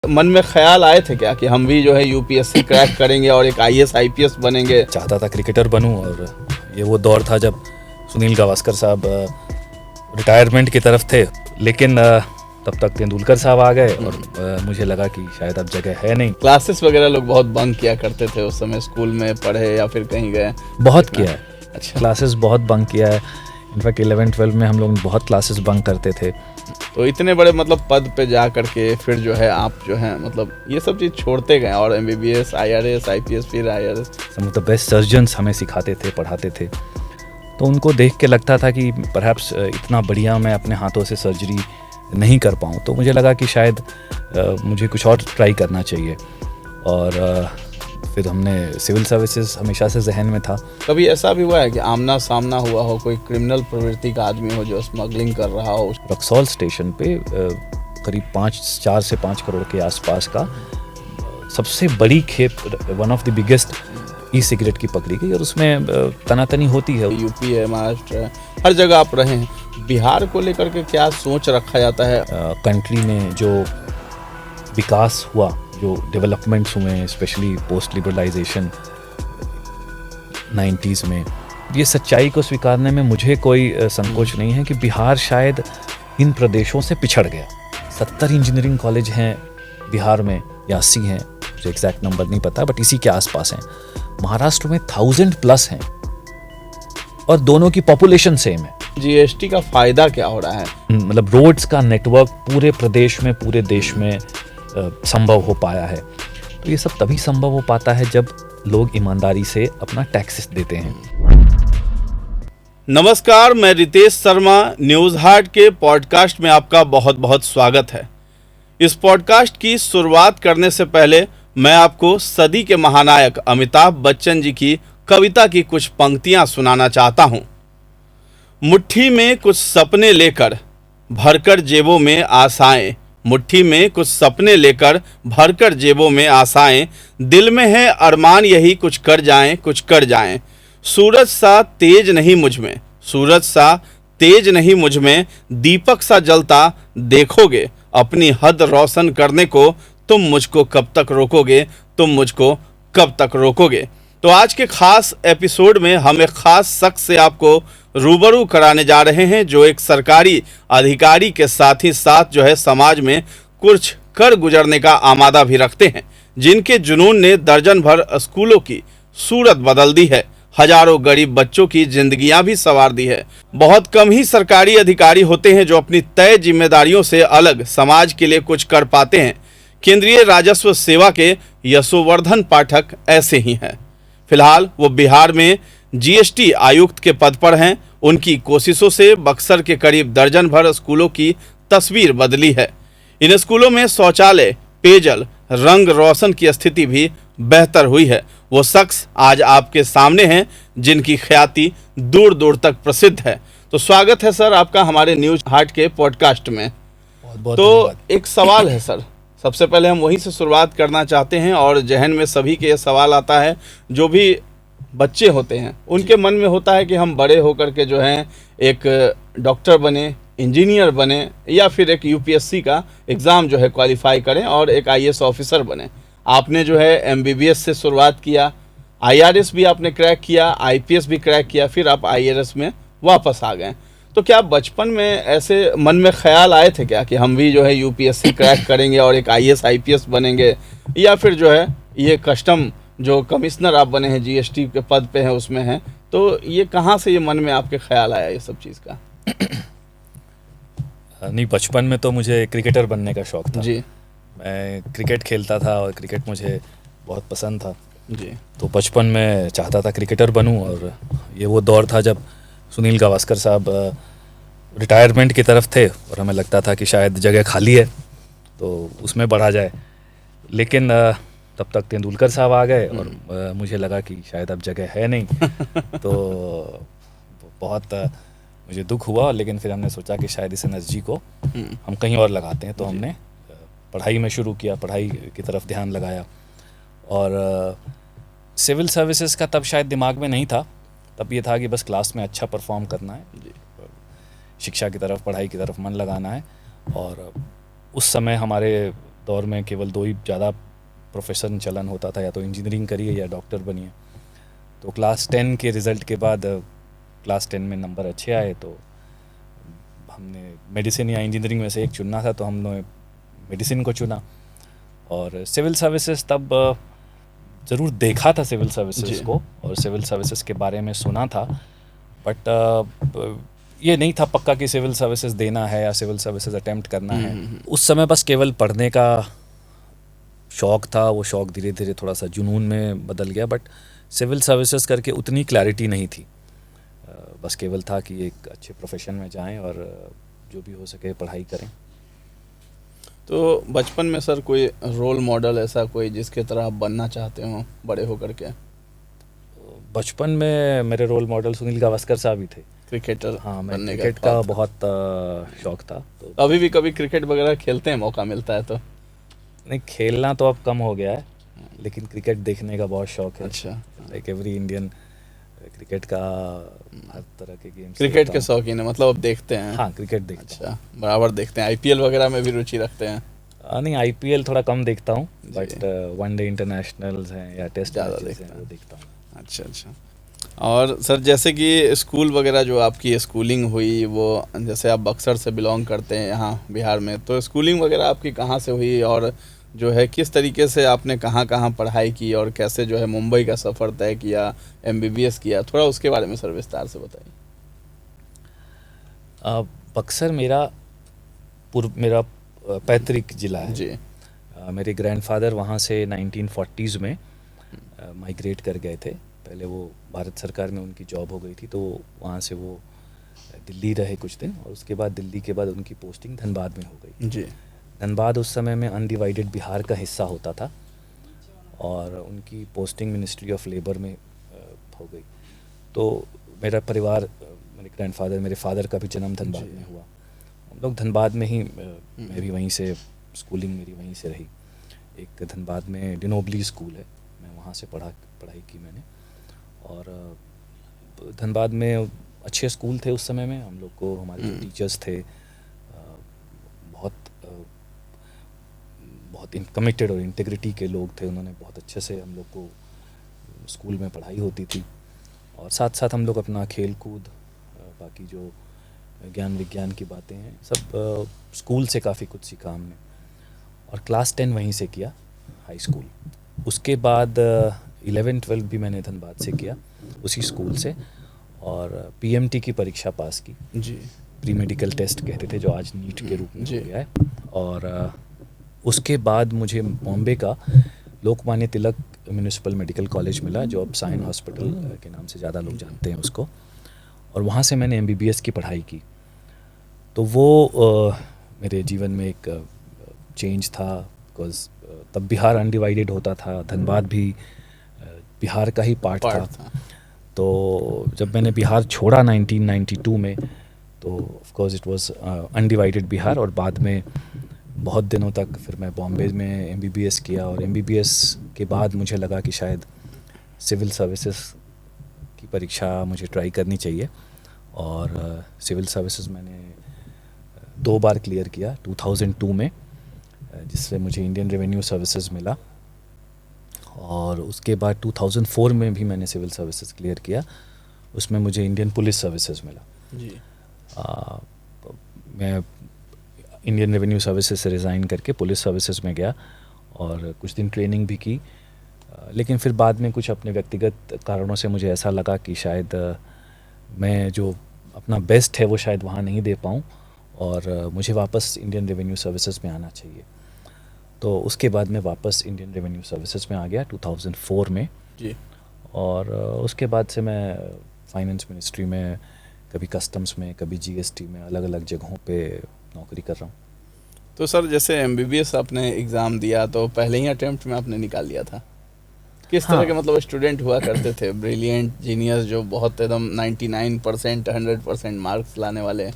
मन में ख्याल आए थे क्या कि हम भी जो है यूपीएससी क्रैक करेंगे और एक आईएएस आईपीएस बनेंगे? चाहता था क्रिकेटर बनूं, और ये वो दौर था जब सुनील गावस्कर साहब रिटायरमेंट की तरफ थे, लेकिन तब तक तेंदुलकर साहब आ गए और मुझे लगा कि शायद अब जगह है नहीं। क्लासेस वगैरह लोग बहुत बंक किया करते थे उस समय, स्कूल में पढ़े या फिर कहीं गए? बहुत किया है। अच्छा, क्लासेस बहुत बंक किया है। इनफैक्ट 11-12 में हम लोग बहुत क्लासेस बंक करते थे। तो इतने बड़े मतलब पद पे जा करके फिर जो है आप जो है मतलब ये सब चीज़ छोड़ते गए और एमबीबीएस, आईआरएस, आईपीएस, फिर IRS. Some of the best surgeons हमें सिखाते थे, पढ़ाते थे, तो उनको देख के लगता था कि परहैप्स इतना बढ़िया मैं अपने हाथों से सर्जरी नहीं कर पाऊँ। तो मुझे लगा कि शायद मुझे कुछ और ट्राई करना चाहिए, और फिर हमने सिविल सर्विसेज हमेशा से जहन में था। कभी ऐसा भी हुआ है कि आमना सामना हुआ हो, कोई क्रिमिनल प्रवृत्ति का आदमी हो जो स्मगलिंग कर रहा हो? रक्सौल स्टेशन पे करीब 4 से 5 करोड़ के आसपास का सबसे बड़ी खेप, one of the biggest e cigarette की पकड़ी गई, और उसमें तनातनी होती है। यूपी है, महाराष्ट्र है, हर जगह आप रहे हैं। बिहार को लेकर के क्या सोच रखा जाता है? कंट्री में जो विकास हुआ, जो डेवलपमेंट्स हुए, स्पेशली पोस्ट लिबरलाइजेशन 90s में, ये सच्चाई को स्वीकारने में मुझे कोई संकोच नहीं है कि बिहार शायद इन प्रदेशों से पिछड़ गया। 70 इंजीनियरिंग कॉलेज हैं बिहार में, या 80 हैं, मुझे एग्जैक्ट नंबर नहीं पता, बट इसी के आसपास हैं। महाराष्ट्र में 1000+ हैं, और दोनों की पॉपुलेशन सेम है। जीएसटी का फायदा क्या हो रहा है? मतलब रोड्स का नेटवर्क पूरे प्रदेश में, पूरे देश में संभव हो पाया है। तो ये सब तभी संभव हो पाता है जब लोग ईमानदारी से अपना टैक्सेस देते हैं। नमस्कार, मैं रितेश शर्मा। न्यूज़ हार्ट के पॉडकास्ट में आपका बहुत बहुत स्वागत है। इस पॉडकास्ट की शुरुआत करने से पहले मैं आपको सदी के महानायक अमिताभ बच्चन जी की कविता की कुछ पंक्तियां सुनाना चाहता हूं। मुट्ठी में कुछ सपने लेकर भरकर जेबों में आशाएं, मुट्ठी में कुछ सपने लेकर भरकर जेबों में आशाएं, दिल में है अरमान यही कुछ कर जाएं, कुछ कर जाएं। सूरज सा तेज नहीं मुझ में, सूरज सा तेज नहीं मुझ में, दीपक सा जलता देखोगे, अपनी हद रोशन करने को तुम मुझको कब तक रोकोगे, तुम मुझको कब तक रोकोगे। तो आज के खास एपिसोड में हम एक खास शख्स से आपको रूबरू कराने जा रहे हैं, जो एक सरकारी अधिकारी के साथ ही साथ जो है समाज में कुछ कर गुजरने का आमादा भी रखते हैं, जिनके जुनून ने दर्जन भर स्कूलों की सूरत बदल दी है, हजारों गरीब बच्चों की जिंदगियां भी संवार दी है। बहुत कम ही सरकारी अधिकारी होते हैं जो अपनी तय जिम्मेदारियों से अलग समाज के लिए कुछ कर पाते हैं। केंद्रीय राजस्व सेवा के यशोवर्धन पाठक ऐसे ही हैं। फिलहाल वो बिहार में जीएसटी आयुक्त के पद पर हैं। उनकी कोशिशों से बक्सर के करीब दर्जन भर स्कूलों की तस्वीर बदली है। इन स्कूलों में शौचालय, पेयजल, रंग रोशन की स्थिति भी बेहतर हुई है। वो शख्स आज आपके सामने हैं, जिनकी ख्याति दूर दूर तक प्रसिद्ध है। तो स्वागत है सर आपका हमारे न्यूज़ हार्ट के पॉडकास्ट में। बहुत बहुत तो एक सवाल है सर, सबसे पहले हम वहीं से शुरुआत करना चाहते हैं, और जहन में सभी के ये सवाल आता है, जो भी बच्चे होते हैं उनके मन में होता है कि हम बड़े होकर के जो हैं एक डॉक्टर बने, इंजीनियर बने, या फिर एक यूपीएससी का एग्ज़ाम जो है क्वालिफाई करें और एक आईएएस ऑफिसर बने। आपने जो है एमबीबीएस से शुरुआत किया, आईआरएस भी आपने क्रैक किया, आईपीएस भी क्रैक किया, फिर आप आईएएस में वापस आ गए। तो क्या बचपन में ऐसे मन में ख्याल आए थे क्या कि हम भी जो है यूपीएससी क्रैक करेंगे और एक आईएएस आईपीएस बनेंगे, या फिर जो है ये कस्टम जो कमिश्नर आप बने हैं, जीएसटी के पद पे हैं, उसमें हैं? तो ये कहाँ से ये मन में आपके ख्याल आया ये सब चीज़ का? नहीं, बचपन में तो मुझे क्रिकेटर बनने का शौक था जी। मैं क्रिकेट खेलता था और क्रिकेट मुझे बहुत पसंद था जी। तो बचपन में चाहता था क्रिकेटर बनूं, और ये वो दौर था जब सुनील गावस्कर साहब रिटायरमेंट की तरफ थे, और हमें लगता था कि शायद जगह खाली है तो उसमें बढ़ा जाए। लेकिन तब तक तेंदुलकर साहब आ गए, और मुझे लगा कि शायद अब जगह है नहीं। तो बहुत मुझे दुख हुआ, लेकिन फिर हमने सोचा कि शायद इस एनर्जी को हम कहीं और लगाते हैं। तो हमने पढ़ाई में शुरू किया, पढ़ाई की तरफ ध्यान लगाया, और सिविल सर्विसेज का तब शायद दिमाग में नहीं था। तब ये था कि बस क्लास में अच्छा परफॉर्म करना है, शिक्षा की तरफ, पढ़ाई की तरफ मन लगाना है। और उस समय हमारे दौर में केवल दो ही ज़्यादा प्रोफेशन चलन होता था, या तो इंजीनियरिंग करिए या डॉक्टर बनिए। तो क्लास 10 के रिज़ल्ट के बाद क्लास 10 में नंबर अच्छे आए, तो हमने मेडिसिन या इंजीनियरिंग में से एक चुनना था, तो हमने मेडिसिन को चुना। और सिविल सर्विसेज तब ज़रूर देखा था सिविल सर्विसेज को, और सिविल सर्विसेज के बारे में सुना था, बट ये नहीं था पक्का कि सिविल सर्विसेज देना है या सिविल सर्विसेज अटेम्प्ट करना है। उस समय बस केवल पढ़ने का शौक़ था, वो शौक़ धीरे धीरे थोड़ा सा जुनून में बदल गया, बट सिविल सर्विसेज करके उतनी क्लैरिटी नहीं थी। बस केवल था कि एक अच्छे प्रोफेशन में जाएं और जो भी हो सके पढ़ाई करें। तो बचपन में सर कोई रोल मॉडल ऐसा कोई जिसके तरह आप बनना चाहते हो बड़े होकर के? बचपन में मेरे रोल मॉडल सुनील गावस्कर साहब ही थे, क्रिकेटर। हाँ, मैं क्रिकेट का बहुत शौक़ था। तो अभी भी कभी क्रिकेट वगैरह खेलते हैं, मौका मिलता है तो? नहीं, खेलना तो अब कम हो गया है, लेकिन क्रिकेट देखने का बहुत शौक़ है। अच्छा। लाइक एवरी इंडियन, क्रिकेट का हर तरह के गेम्स। क्रिकेट के शौकीन है मतलब, अब देखते हैं? हाँ, क्रिकेट देखता हूँ। अच्छा, बराबर देखते हैं? आईपीएल वगैरह में भी रुचि रखते हैं? नहीं, आईपीएल थोड़ा कम देखता हूँ, बट वनडे इंटरनेशनल्स हैं या टेस्ट ज़्यादा मैचेस हैं देखता वो देखता हूँ। अच्छा अच्छा। और सर जैसे कि स्कूल वगैरह जो आपकी स्कूलिंग हुई, वो जैसे आप बक्सर से बिलोंग करते हैं यहाँ बिहार में, तो स्कूलिंग वगैरह आपकी कहाँ से हुई, और जो है किस तरीके से आपने कहाँ कहाँ पढ़ाई की, और कैसे जो है मुंबई का सफ़र तय किया, एमबीबीएस किया, थोड़ा उसके बारे में सर विस्तार से बताइए। बक्सर मेरा पैतृक ज़िला है जी। मेरे ग्रैंडफादर वहाँ से 1940s में माइग्रेट कर गए थे। पहले वो भारत सरकार में उनकी जॉब हो गई थी, तो वहाँ से वो दिल्ली रहे कुछ दिन, और उसके बाद दिल्ली के बाद उनकी पोस्टिंग धनबाद में हो गई। जी। धनबाद उस समय में अनडिवाइडेड बिहार का हिस्सा होता था, और उनकी पोस्टिंग मिनिस्ट्री ऑफ लेबर में हो गई। तो मेरा परिवार, मेरे ग्रैंडफादर, मेरे फादर का भी जन्म धनबाद में हुआ। हम लोग धनबाद में ही, मैं भी वहीं से, स्कूलिंग मेरी वहीं से रही। एक धनबाद में डिनोबली स्कूल है, मैं वहाँ से पढ़ाई की मैंने। और धनबाद में अच्छे स्कूल थे उस समय में। हम लोग को, हमारे जो टीचर्स थे बहुत कमिटेड और इंटीग्रिटी के लोग थे। उन्होंने बहुत अच्छे से हम लोग को, स्कूल में पढ़ाई होती थी, और साथ साथ हम लोग अपना खेल कूद, बाकी जो ज्ञान विज्ञान की बातें हैं, सब स्कूल से काफ़ी कुछ सीखा हमने। और क्लास 10 वहीं से किया, हाई स्कूल। उसके बाद 11-12 भी मैंने धनबाद से किया, उसी स्कूल से। और पीएमटी की परीक्षा पास की जी। प्री मेडिकल टेस्ट कहते थे, जो आज नीट के रूप में हो गया है। और उसके बाद मुझे बॉम्बे का Lokmanya Tilak municipal medical college मिला, जो अब साइन हॉस्पिटल के नाम से ज़्यादा लोग जानते हैं उसको। और वहाँ से मैंने एमबीबीएस की पढ़ाई की। तो वो मेरे जीवन में एक चेंज था, बिकॉज तब बिहार अनडिवाइडेड होता था, धनबाद भी बिहार का ही पार्ट था। तो जब मैंने बिहार छोड़ा 1992 में, तो of course it was undivided Bihar. और बाद में बहुत दिनों तक फिर मैं बॉम्बे में एमबीबीएस किया, और एमबीबीएस के बाद मुझे लगा कि शायद सिविल सर्विसेज की परीक्षा मुझे ट्राई करनी चाहिए। और सिविल सर्विसेज मैंने 2 बार क्लियर किया, 2002 में, जिससे मुझे इंडियन रेवेन्यू सर्विसेज मिला। और उसके बाद 2004 में भी मैंने सिविल सर्विसेज क्लियर किया, उसमें मुझे इंडियन पुलिस सर्विसेज मिला। जी। मैं इंडियन रेवेन्यू सर्विसेज से रिज़ाइन करके पुलिस सर्विसेज में गया, और कुछ दिन ट्रेनिंग भी की। लेकिन फिर बाद में कुछ अपने व्यक्तिगत कारणों से मुझे ऐसा लगा कि शायद मैं जो अपना बेस्ट है वो शायद वहाँ नहीं दे पाऊँ, और मुझे वापस इंडियन रेवेन्यू सर्विसेज में आना चाहिए। तो उसके बाद मैं वापस इंडियन रेवेन्यू सर्विसेज में आ गया 2004 में। जी। और उसके बाद से मैं फाइनेंस मिनिस्ट्री में, कभी कस्टम्स में, कभी जीएसटी में, अलग अलग जगहों पे नौकरी कर रहा हूँ। तो सर जैसे एमबीबीएस आपने एग्ज़ाम दिया, तो पहले ही अटेम्प्ट में आपने निकाल लिया था? किस तरह के मतलब स्टूडेंट हुआ करते थे? ब्रिलियंट, जीनियस, जो बहुत एकदम 99%, 100% मार्क्स लाने वाले?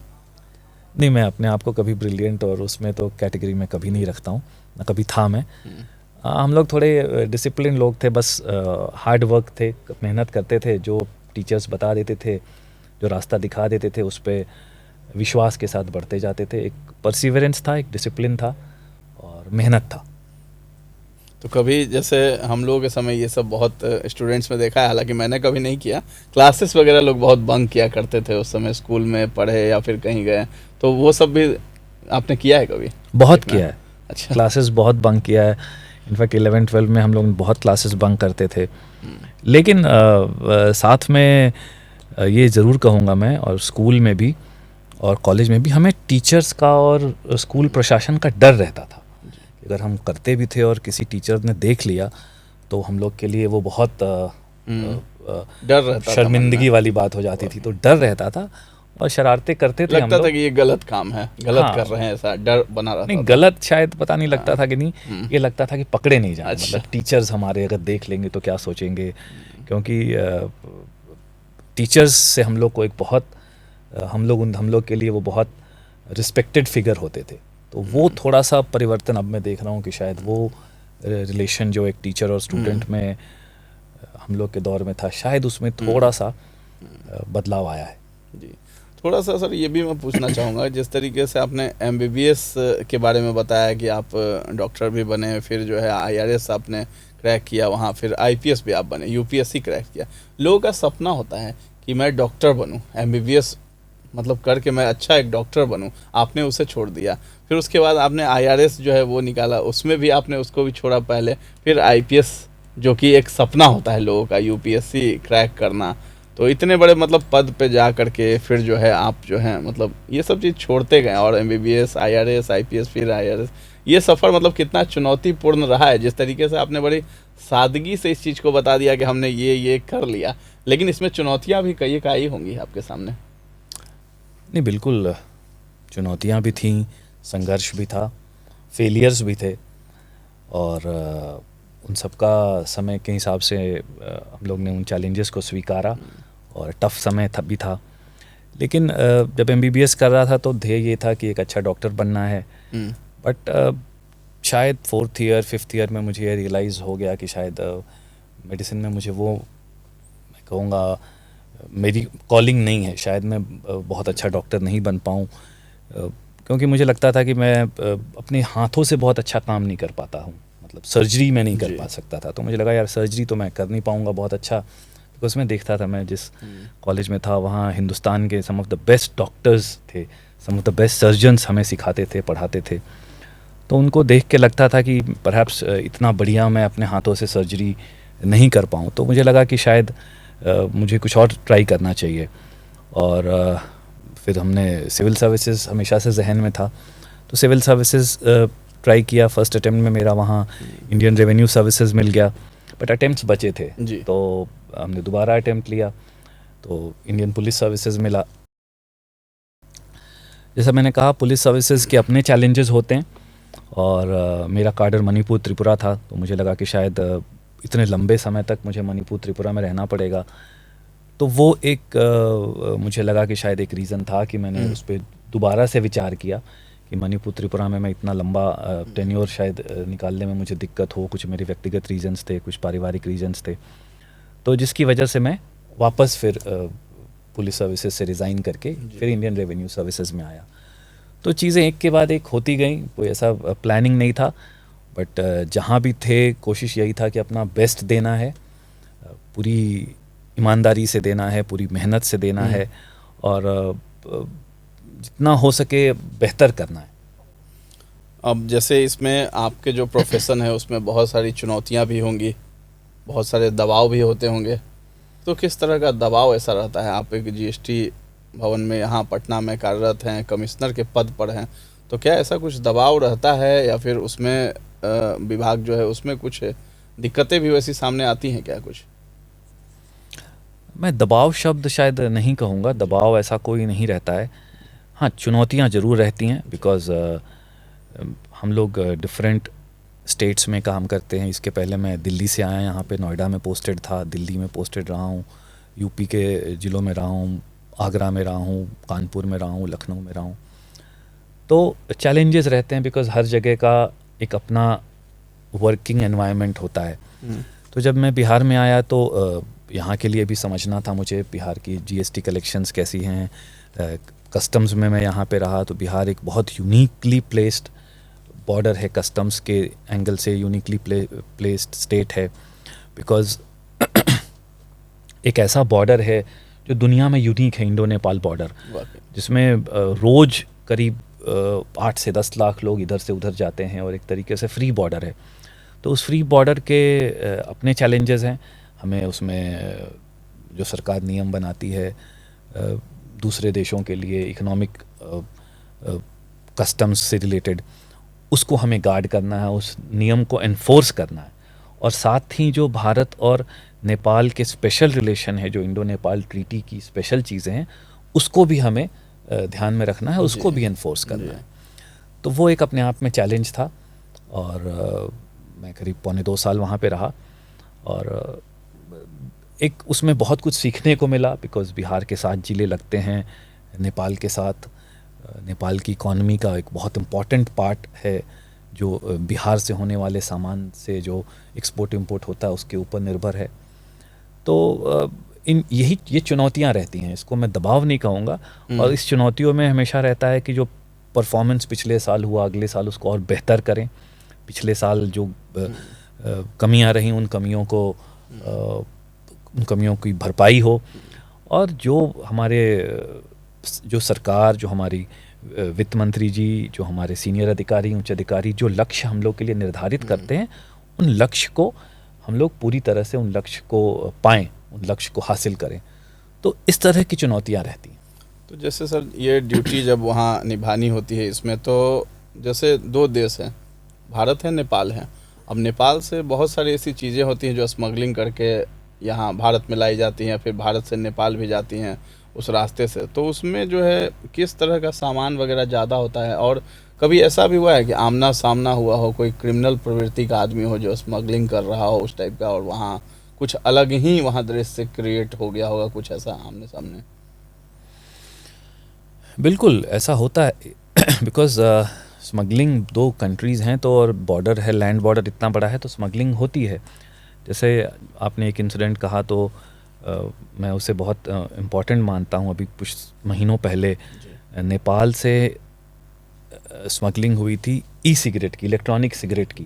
नहीं, मैं अपने आप को कभी ब्रिलियंट और उसमें तो कैटेगरी में कभी नहीं रखता हूँ, ना कभी था मैं। हम लोग थोड़े डिसिप्लिन लोग थे, बस हार्ड वर्क थे, मेहनत करते थे, जो टीचर्स बता देते थे, जो रास्ता दिखा देते थे, उस पर विश्वास के साथ बढ़ते जाते थे। एक परसिवरेंस था, एक डिसिप्लिन था, और मेहनत था। तो कभी जैसे हम लोगों के समय ये सब बहुत स्टूडेंट्स में देखा है, हालांकि मैंने कभी नहीं किया, क्लासेस वगैरह लोग बहुत बंक किया करते थे उस समय, स्कूल में पढ़े या फिर कहीं गए, तो वो सब भी आपने किया है कभी? बहुत लाइफ में? किया है, अच्छा। क्लासेस बहुत बंक किया है। इनफैक्ट 11-12 में हम लोग बहुत क्लासेस बंक करते थे। हम्म, लेकिन साथ में ये ज़रूर कहूँगा मैं, और स्कूल में भी और कॉलेज में भी हमें टीचर्स का और स्कूल प्रशासन का डर रहता था। अगर हम करते भी थे और किसी टीचर ने देख लिया तो हम लोग के लिए वो बहुत डर रहता था मन शर्मिंदगी में। वाली बात हो जाती थी, तो डर रहता था और शरारतें करते थे हम लगता था लोग। कि ये गलत काम है, गलत हाँ, कर रहे हैं, ऐसा डर बना रहता नहीं था। गलत शायद पता नहीं लगता हाँ, था कि नहीं, ये लगता था कि पकड़े नहीं जाए, अच्छा। मतलब टीचर्स हमारे अगर देख लेंगे तो क्या सोचेंगे। क्योंकि टीचर्स से हम लोग को एक बहुत हम लोग के लिए वो बहुत रिस्पेक्टेड फिगर होते थे। तो वो थोड़ा सा परिवर्तन अब मैं देख रहा हूँ कि शायद वो रिलेशन जो एक टीचर और स्टूडेंट में हम लोग के दौर में था, शायद उसमें थोड़ा सा बदलाव आया है। जी, थोड़ा सा सर ये भी मैं पूछना चाहूँगा, जिस तरीके से आपने एमबीबीएस के बारे में बताया कि आप डॉक्टर भी बने, फिर जो है आईआरएस आपने क्रैक किया वहाँ, फिर आईपीएस भी आप बने, यूपीएससी क्रैक किया। लोगों का सपना होता है कि मैं डॉक्टर बनूँ, एमबीबीएस मतलब करके मैं अच्छा एक डॉक्टर बनूँ, आपने उसे छोड़ दिया। फिर उसके बाद आपने आईआरएस जो है वो निकाला, उसमें भी आपने उसको भी छोड़ा पहले। फिर आईपीएस जो कि एक सपना होता है लोगों का, यूपीएससी क्रैक करना, तो इतने बड़े मतलब पद पे जा करके फिर जो है आप जो है मतलब ये सब चीज़ छोड़ते गए, और एमबीबीएस, आईआरएस, आईपीएस, फिर आईआरएस, ये सफ़र मतलब कितना चुनौतीपूर्ण रहा है। जिस तरीके से आपने बड़ी सादगी से इस चीज़ को बता दिया कि हमने ये कर लिया, लेकिन इसमें चुनौतियाँ भी कई कई होंगी आपके सामने। नहीं बिल्कुल, चुनौतियाँ भी थीं, संघर्ष भी था, फेलियर्स भी थे, और उन सब का समय के हिसाब से हम लोग ने उन चैलेंजेस को स्वीकारा, और टफ समय था भी था। लेकिन जब एमबीबीएस कर रहा था तो ध्येय ये था कि एक अच्छा डॉक्टर बनना है। बट शायद 4th ईयर 5th ईयर में मुझे ये रियलाइज़ हो गया कि शायद मेडिसिन में मुझे वो, मैं कहूँगा मेरी कॉलिंग नहीं है, शायद मैं बहुत अच्छा डॉक्टर नहीं बन पाऊँ, क्योंकि मुझे लगता था कि मैं अपने हाथों से बहुत अच्छा काम नहीं कर पाता हूँ, मतलब सर्जरी में नहीं कर पा सकता था। तो मुझे लगा यार सर्जरी तो मैं कर नहीं पाऊँगा बहुत अच्छा, बिकॉज मैं देखता था, मैं जिस कॉलेज में था वहाँ हिंदुस्तान के सम ऑफ द बेस्ट डॉक्टर्स थे, सम ऑफ द बेस्ट सर्जन्स हमें सिखाते थे, पढ़ाते थे। तो उनको देख के लगता था कि परहैप्स इतना बढ़िया मैं अपने हाथों से सर्जरी नहीं कर पाऊँ। तो मुझे लगा कि शायद मुझे कुछ और ट्राई करना चाहिए, और फिर हमने सिविल सर्विसेज हमेशा से जहन में था, तो सिविल सर्विसेज ट्राई किया। फर्स्ट अटेम्प्ट में मेरा वहाँ इंडियन रेवेन्यू सर्विसेज मिल गया, बट अटेम्प्ट्स बचे थे, तो हमने दोबारा अटेम्प्ट लिया, तो इंडियन पुलिस सर्विसेज मिला। जैसा मैंने कहा, पुलिस सर्विसेज के अपने चैलेंजेस होते हैं, और मेरा काडर मणिपुर त्रिपुरा था, तो मुझे लगा कि शायद इतने लंबे समय तक मुझे मणिपुर त्रिपुरा में रहना पड़ेगा। तो वो एक मुझे लगा कि शायद एक रीज़न था कि मैंने उस पर दोबारा से विचार किया कि मणिपुर त्रिपुरा में मैं इतना लंबा टेन्योर शायद निकालने में मुझे दिक्कत हो। कुछ मेरे व्यक्तिगत रीजंस थे, कुछ पारिवारिक रीजंस थे, तो जिसकी वजह से मैं वापस फिर पुलिस सर्विसेज से रिज़ाइन करके फिर इंडियन रेवेन्यू सर्विसेज में आया। तो चीज़ें एक के बाद एक होती गई, कोई ऐसा प्लानिंग नहीं था, बट जहाँ भी थे कोशिश यही था कि अपना बेस्ट देना है, पूरी ईमानदारी से देना है, पूरी मेहनत से देना है, और जितना हो सके बेहतर करना है। अब जैसे इसमें आपके जो प्रोफेशन है उसमें बहुत सारी चुनौतियां भी होंगी, बहुत सारे दबाव भी होते होंगे, तो किस तरह का दबाव ऐसा रहता है? आप एक जीएसटी भवन में यहाँ पटना में कार्यरत हैं, कमिश्नर के पद पर हैं, तो क्या ऐसा कुछ दबाव रहता है, या फिर उसमें विभाग जो है उसमें कुछ दिक्कतें भी वैसी सामने आती हैं क्या कुछ? मैं दबाव शब्द शायद नहीं कहूँगा, दबाव ऐसा कोई नहीं रहता है। हाँ, चुनौतियाँ ज़रूर रहती हैं, बिकॉज़ हम लोग डिफरेंट स्टेट्स में काम करते हैं। इसके पहले मैं दिल्ली से आया, यहाँ पे नोएडा में पोस्टेड था, दिल्ली में पोस्टेड रहा हूँ, यूपी के ज़िलों में रहा हूँ, आगरा में रहा हूँ, कानपुर में रहा हूँ, लखनऊ में रहा हूँ। तो चैलेंजेस रहते हैं, बिकॉज़ हर जगह का एक अपना वर्किंग एनवायरनमेंट होता है। तो जब मैं बिहार में आया तो यहाँ के लिए भी समझना था मुझे, बिहार की जीएसटी कलेक्शंस कैसी हैं, कस्टम्स में मैं यहाँ पे रहा, तो बिहार एक बहुत यूनिकली प्लेस्ड, बॉर्डर है, कस्टम्स के एंगल से यूनिकली प्लेस्ड स्टेट है, बिकॉज एक ऐसा बॉर्डर है जो दुनिया में यूनिक है, इंडो नेपाल बॉर्डर, जिसमें रोज़ करीब 8 से 10 लाख लोग इधर से उधर जाते हैं और एक तरीके से फ्री बॉर्डर है। तो उस फ्री बॉर्डर के अपने चैलेंजेस हैं। हमें उसमें जो सरकार नियम बनाती है दूसरे देशों के लिए इकोनॉमिक कस्टम्स से रिलेटेड, उसको हमें गार्ड करना है, उस नियम को एनफोर्स करना है। और साथ ही जो भारत और नेपाल के स्पेशल रिलेशन है, जो इंडो नेपाल ट्रीटी की स्पेशल चीज़ें हैं, उसको भी हमें ध्यान में रखना है, उसको भी एनफोर्स करना है। तो वो एक अपने आप में चैलेंज था। और मैं करीब 1.25 साल वहाँ पे रहा और एक उसमें बहुत कुछ सीखने को मिला, बिकॉज़ बिहार के साथ जिले लगते हैं नेपाल के साथ। नेपाल की इकॉनमी का एक बहुत इम्पॉर्टेंट पार्ट है जो बिहार से होने वाले सामान से जो एक्सपोर्ट इंपोर्ट होता है उसके ऊपर निर्भर है। तो ये चुनौतियाँ रहती हैं, इसको मैं दबाव नहीं कहूँगा। और इस चुनौतियों में हमेशा रहता है कि जो परफॉर्मेंस पिछले साल हुआ, अगले साल उसको और बेहतर करें। पिछले साल जो कमियाँ रहीं, उन कमियों की भरपाई हो। और जो सरकार, जो हमारी वित्त मंत्री जी, जो हमारे सीनियर अधिकारी, उच्च अधिकारी जो लक्ष्य हम लोग के लिए निर्धारित करते हैं, उन लक्ष्य को हम लोग पूरी तरह से उन लक्ष्य को पाएं, उन लक्ष्य को हासिल करें। तो इस तरह की चुनौतियां रहती हैं। तो जैसे सर ये ड्यूटी जब वहाँ निभानी होती है, इसमें तो जैसे 2 देश हैं, भारत है, नेपाल है। अब नेपाल से बहुत सारी ऐसी चीज़ें होती हैं जो स्मगलिंग करके यहाँ भारत में लाई जाती हैं, फिर भारत से नेपाल भी जाती हैं उस रास्ते से। तो उसमें जो है किस तरह का सामान वगैरह ज़्यादा होता है? और कभी ऐसा भी हुआ है कि आमना सामना हुआ हो, कोई क्रिमिनल प्रवृत्ति का आदमी हो जो स्मगलिंग कर रहा हो उस टाइप का, और वहाँ कुछ अलग ही वहाँ दृश्य क्रिएट हो गया होगा, कुछ ऐसा आमने सामने? बिल्कुल ऐसा होता है बिकॉज स्मगलिंग 2 कंट्रीज़ हैं तो, और बॉर्डर है, लैंड बॉर्डर इतना बड़ा है, तो स्मगलिंग होती है। जैसे आपने एक इंसिडेंट कहा तो मैं उसे बहुत इम्पॉर्टेंट मानता हूँ। अभी कुछ महीनों पहले नेपाल से स्मगलिंग हुई थी ई-सिगरेट की, इलेक्ट्रॉनिक सिगरेट की।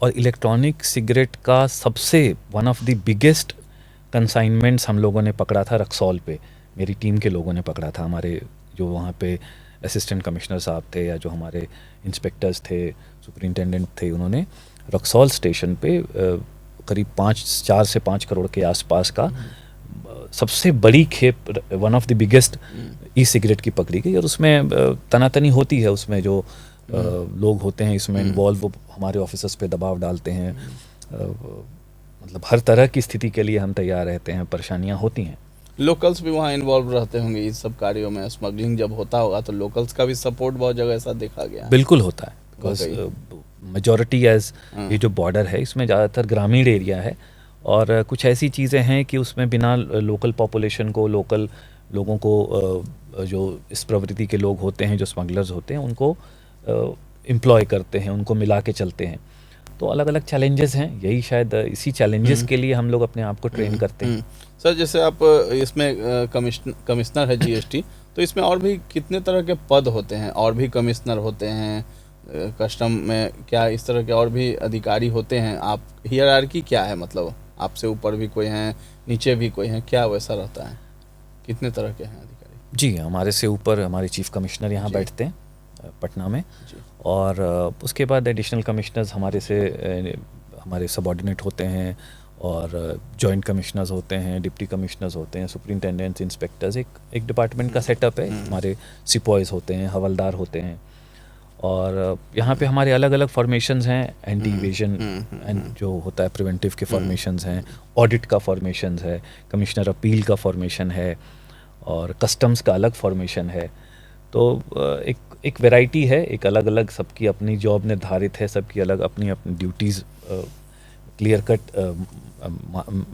और इलेक्ट्रॉनिक सिगरेट का सबसे one of the biggest consignments हम लोगों ने पकड़ा था रक्सौल पे। मेरी टीम के लोगों ने पकड़ा था, हमारे जो वहाँ पे असिस्टेंट कमिश्नर साहब थे या जो हमारे इंस्पेक्टर्स थे, सुपरिंटेंडेंट थे, उन्होंने रक्सौल स्टेशन पे करीब 4 से 5 करोड़ के आसपास का सबसे बड़ी खेप, one of the biggest e cigarette की पकड़ी गई। और उसमें तनातनी होती है, उसमें जो लोग होते हैं इसमें इन्वॉल्व, वो हमारे ऑफिसर्स पे दबाव डालते हैं। मतलब हर तरह की स्थिति के लिए हम तैयार रहते हैं, परेशानियां होती हैं। लोकल्स भी वहाँ इन्वॉल्व रहते होंगे इस सब कार्यों में? स्मगलिंग जब होता होगा तो लोकल्स का भी सपोर्ट बहुत जगह ऐसा देखा गया है। बिल्कुल होता है, बिकॉज मेजॉरिटी एज ये जो बॉर्डर है इसमें ज़्यादातर ग्रामीण एरिया है, और कुछ ऐसी चीज़ें हैं कि उसमें बिना लोकल पॉपुलेशन को, लोकल लोगों को, जो इस प्रवृत्ति के लोग होते हैं, जो स्मगलर्स होते हैं, उनको एम्प्लॉय करते हैं, उनको मिला के चलते हैं। तो अलग अलग चैलेंजेस हैं, यही शायद इसी चैलेंजेस के लिए हम लोग अपने आप को ट्रेन करते हैं। सर जैसे आप इसमें कमिश्नर है जीएसटी, तो इसमें और भी कितने तरह के पद होते हैं? और भी कमिश्नर होते हैं कस्टम में, क्या इस तरह के और भी अधिकारी होते हैं? आप हियरार्की क्या है, मतलब आपसे ऊपर भी कोई हैं, नीचे भी कोई हैं, क्या वैसा रहता है? कितने तरह के हैं अधिकारी? जी, हमारे से ऊपर हमारे चीफ कमिश्नर यहाँ बैठते हैं पटना में, और उसके बाद एडिशनल कमिश्नर्स हमारे सबऑर्डिनेट होते हैं, और जॉइंट कमिश्नर्स होते हैं, डिप्टी कमिश्नर्स होते हैं, सुपरिंटेंडेंट्स, इंस्पेक्टर्स। एक डिपार्टमेंट का सेटअप है। हमारे सिपॉयज़ होते हैं, हवलदार होते हैं, और यहाँ पे हमारे अलग अलग फॉर्मेशंस हैं। एंटी इवेजन एंड जो होता है प्रिवेंटिव के फॉर्मेशंस हैं, ऑडिट का फॉर्मेशंस है, कमिश्नर अपील का फॉर्मेशन है, और कस्टम्स का अलग फॉर्मेशन है। तो एक वैरायटी है, एक अलग अलग, सबकी अपनी जॉब निर्धारित है, सबकी अलग अपनी अपनी ड्यूटीज़ क्लियर कट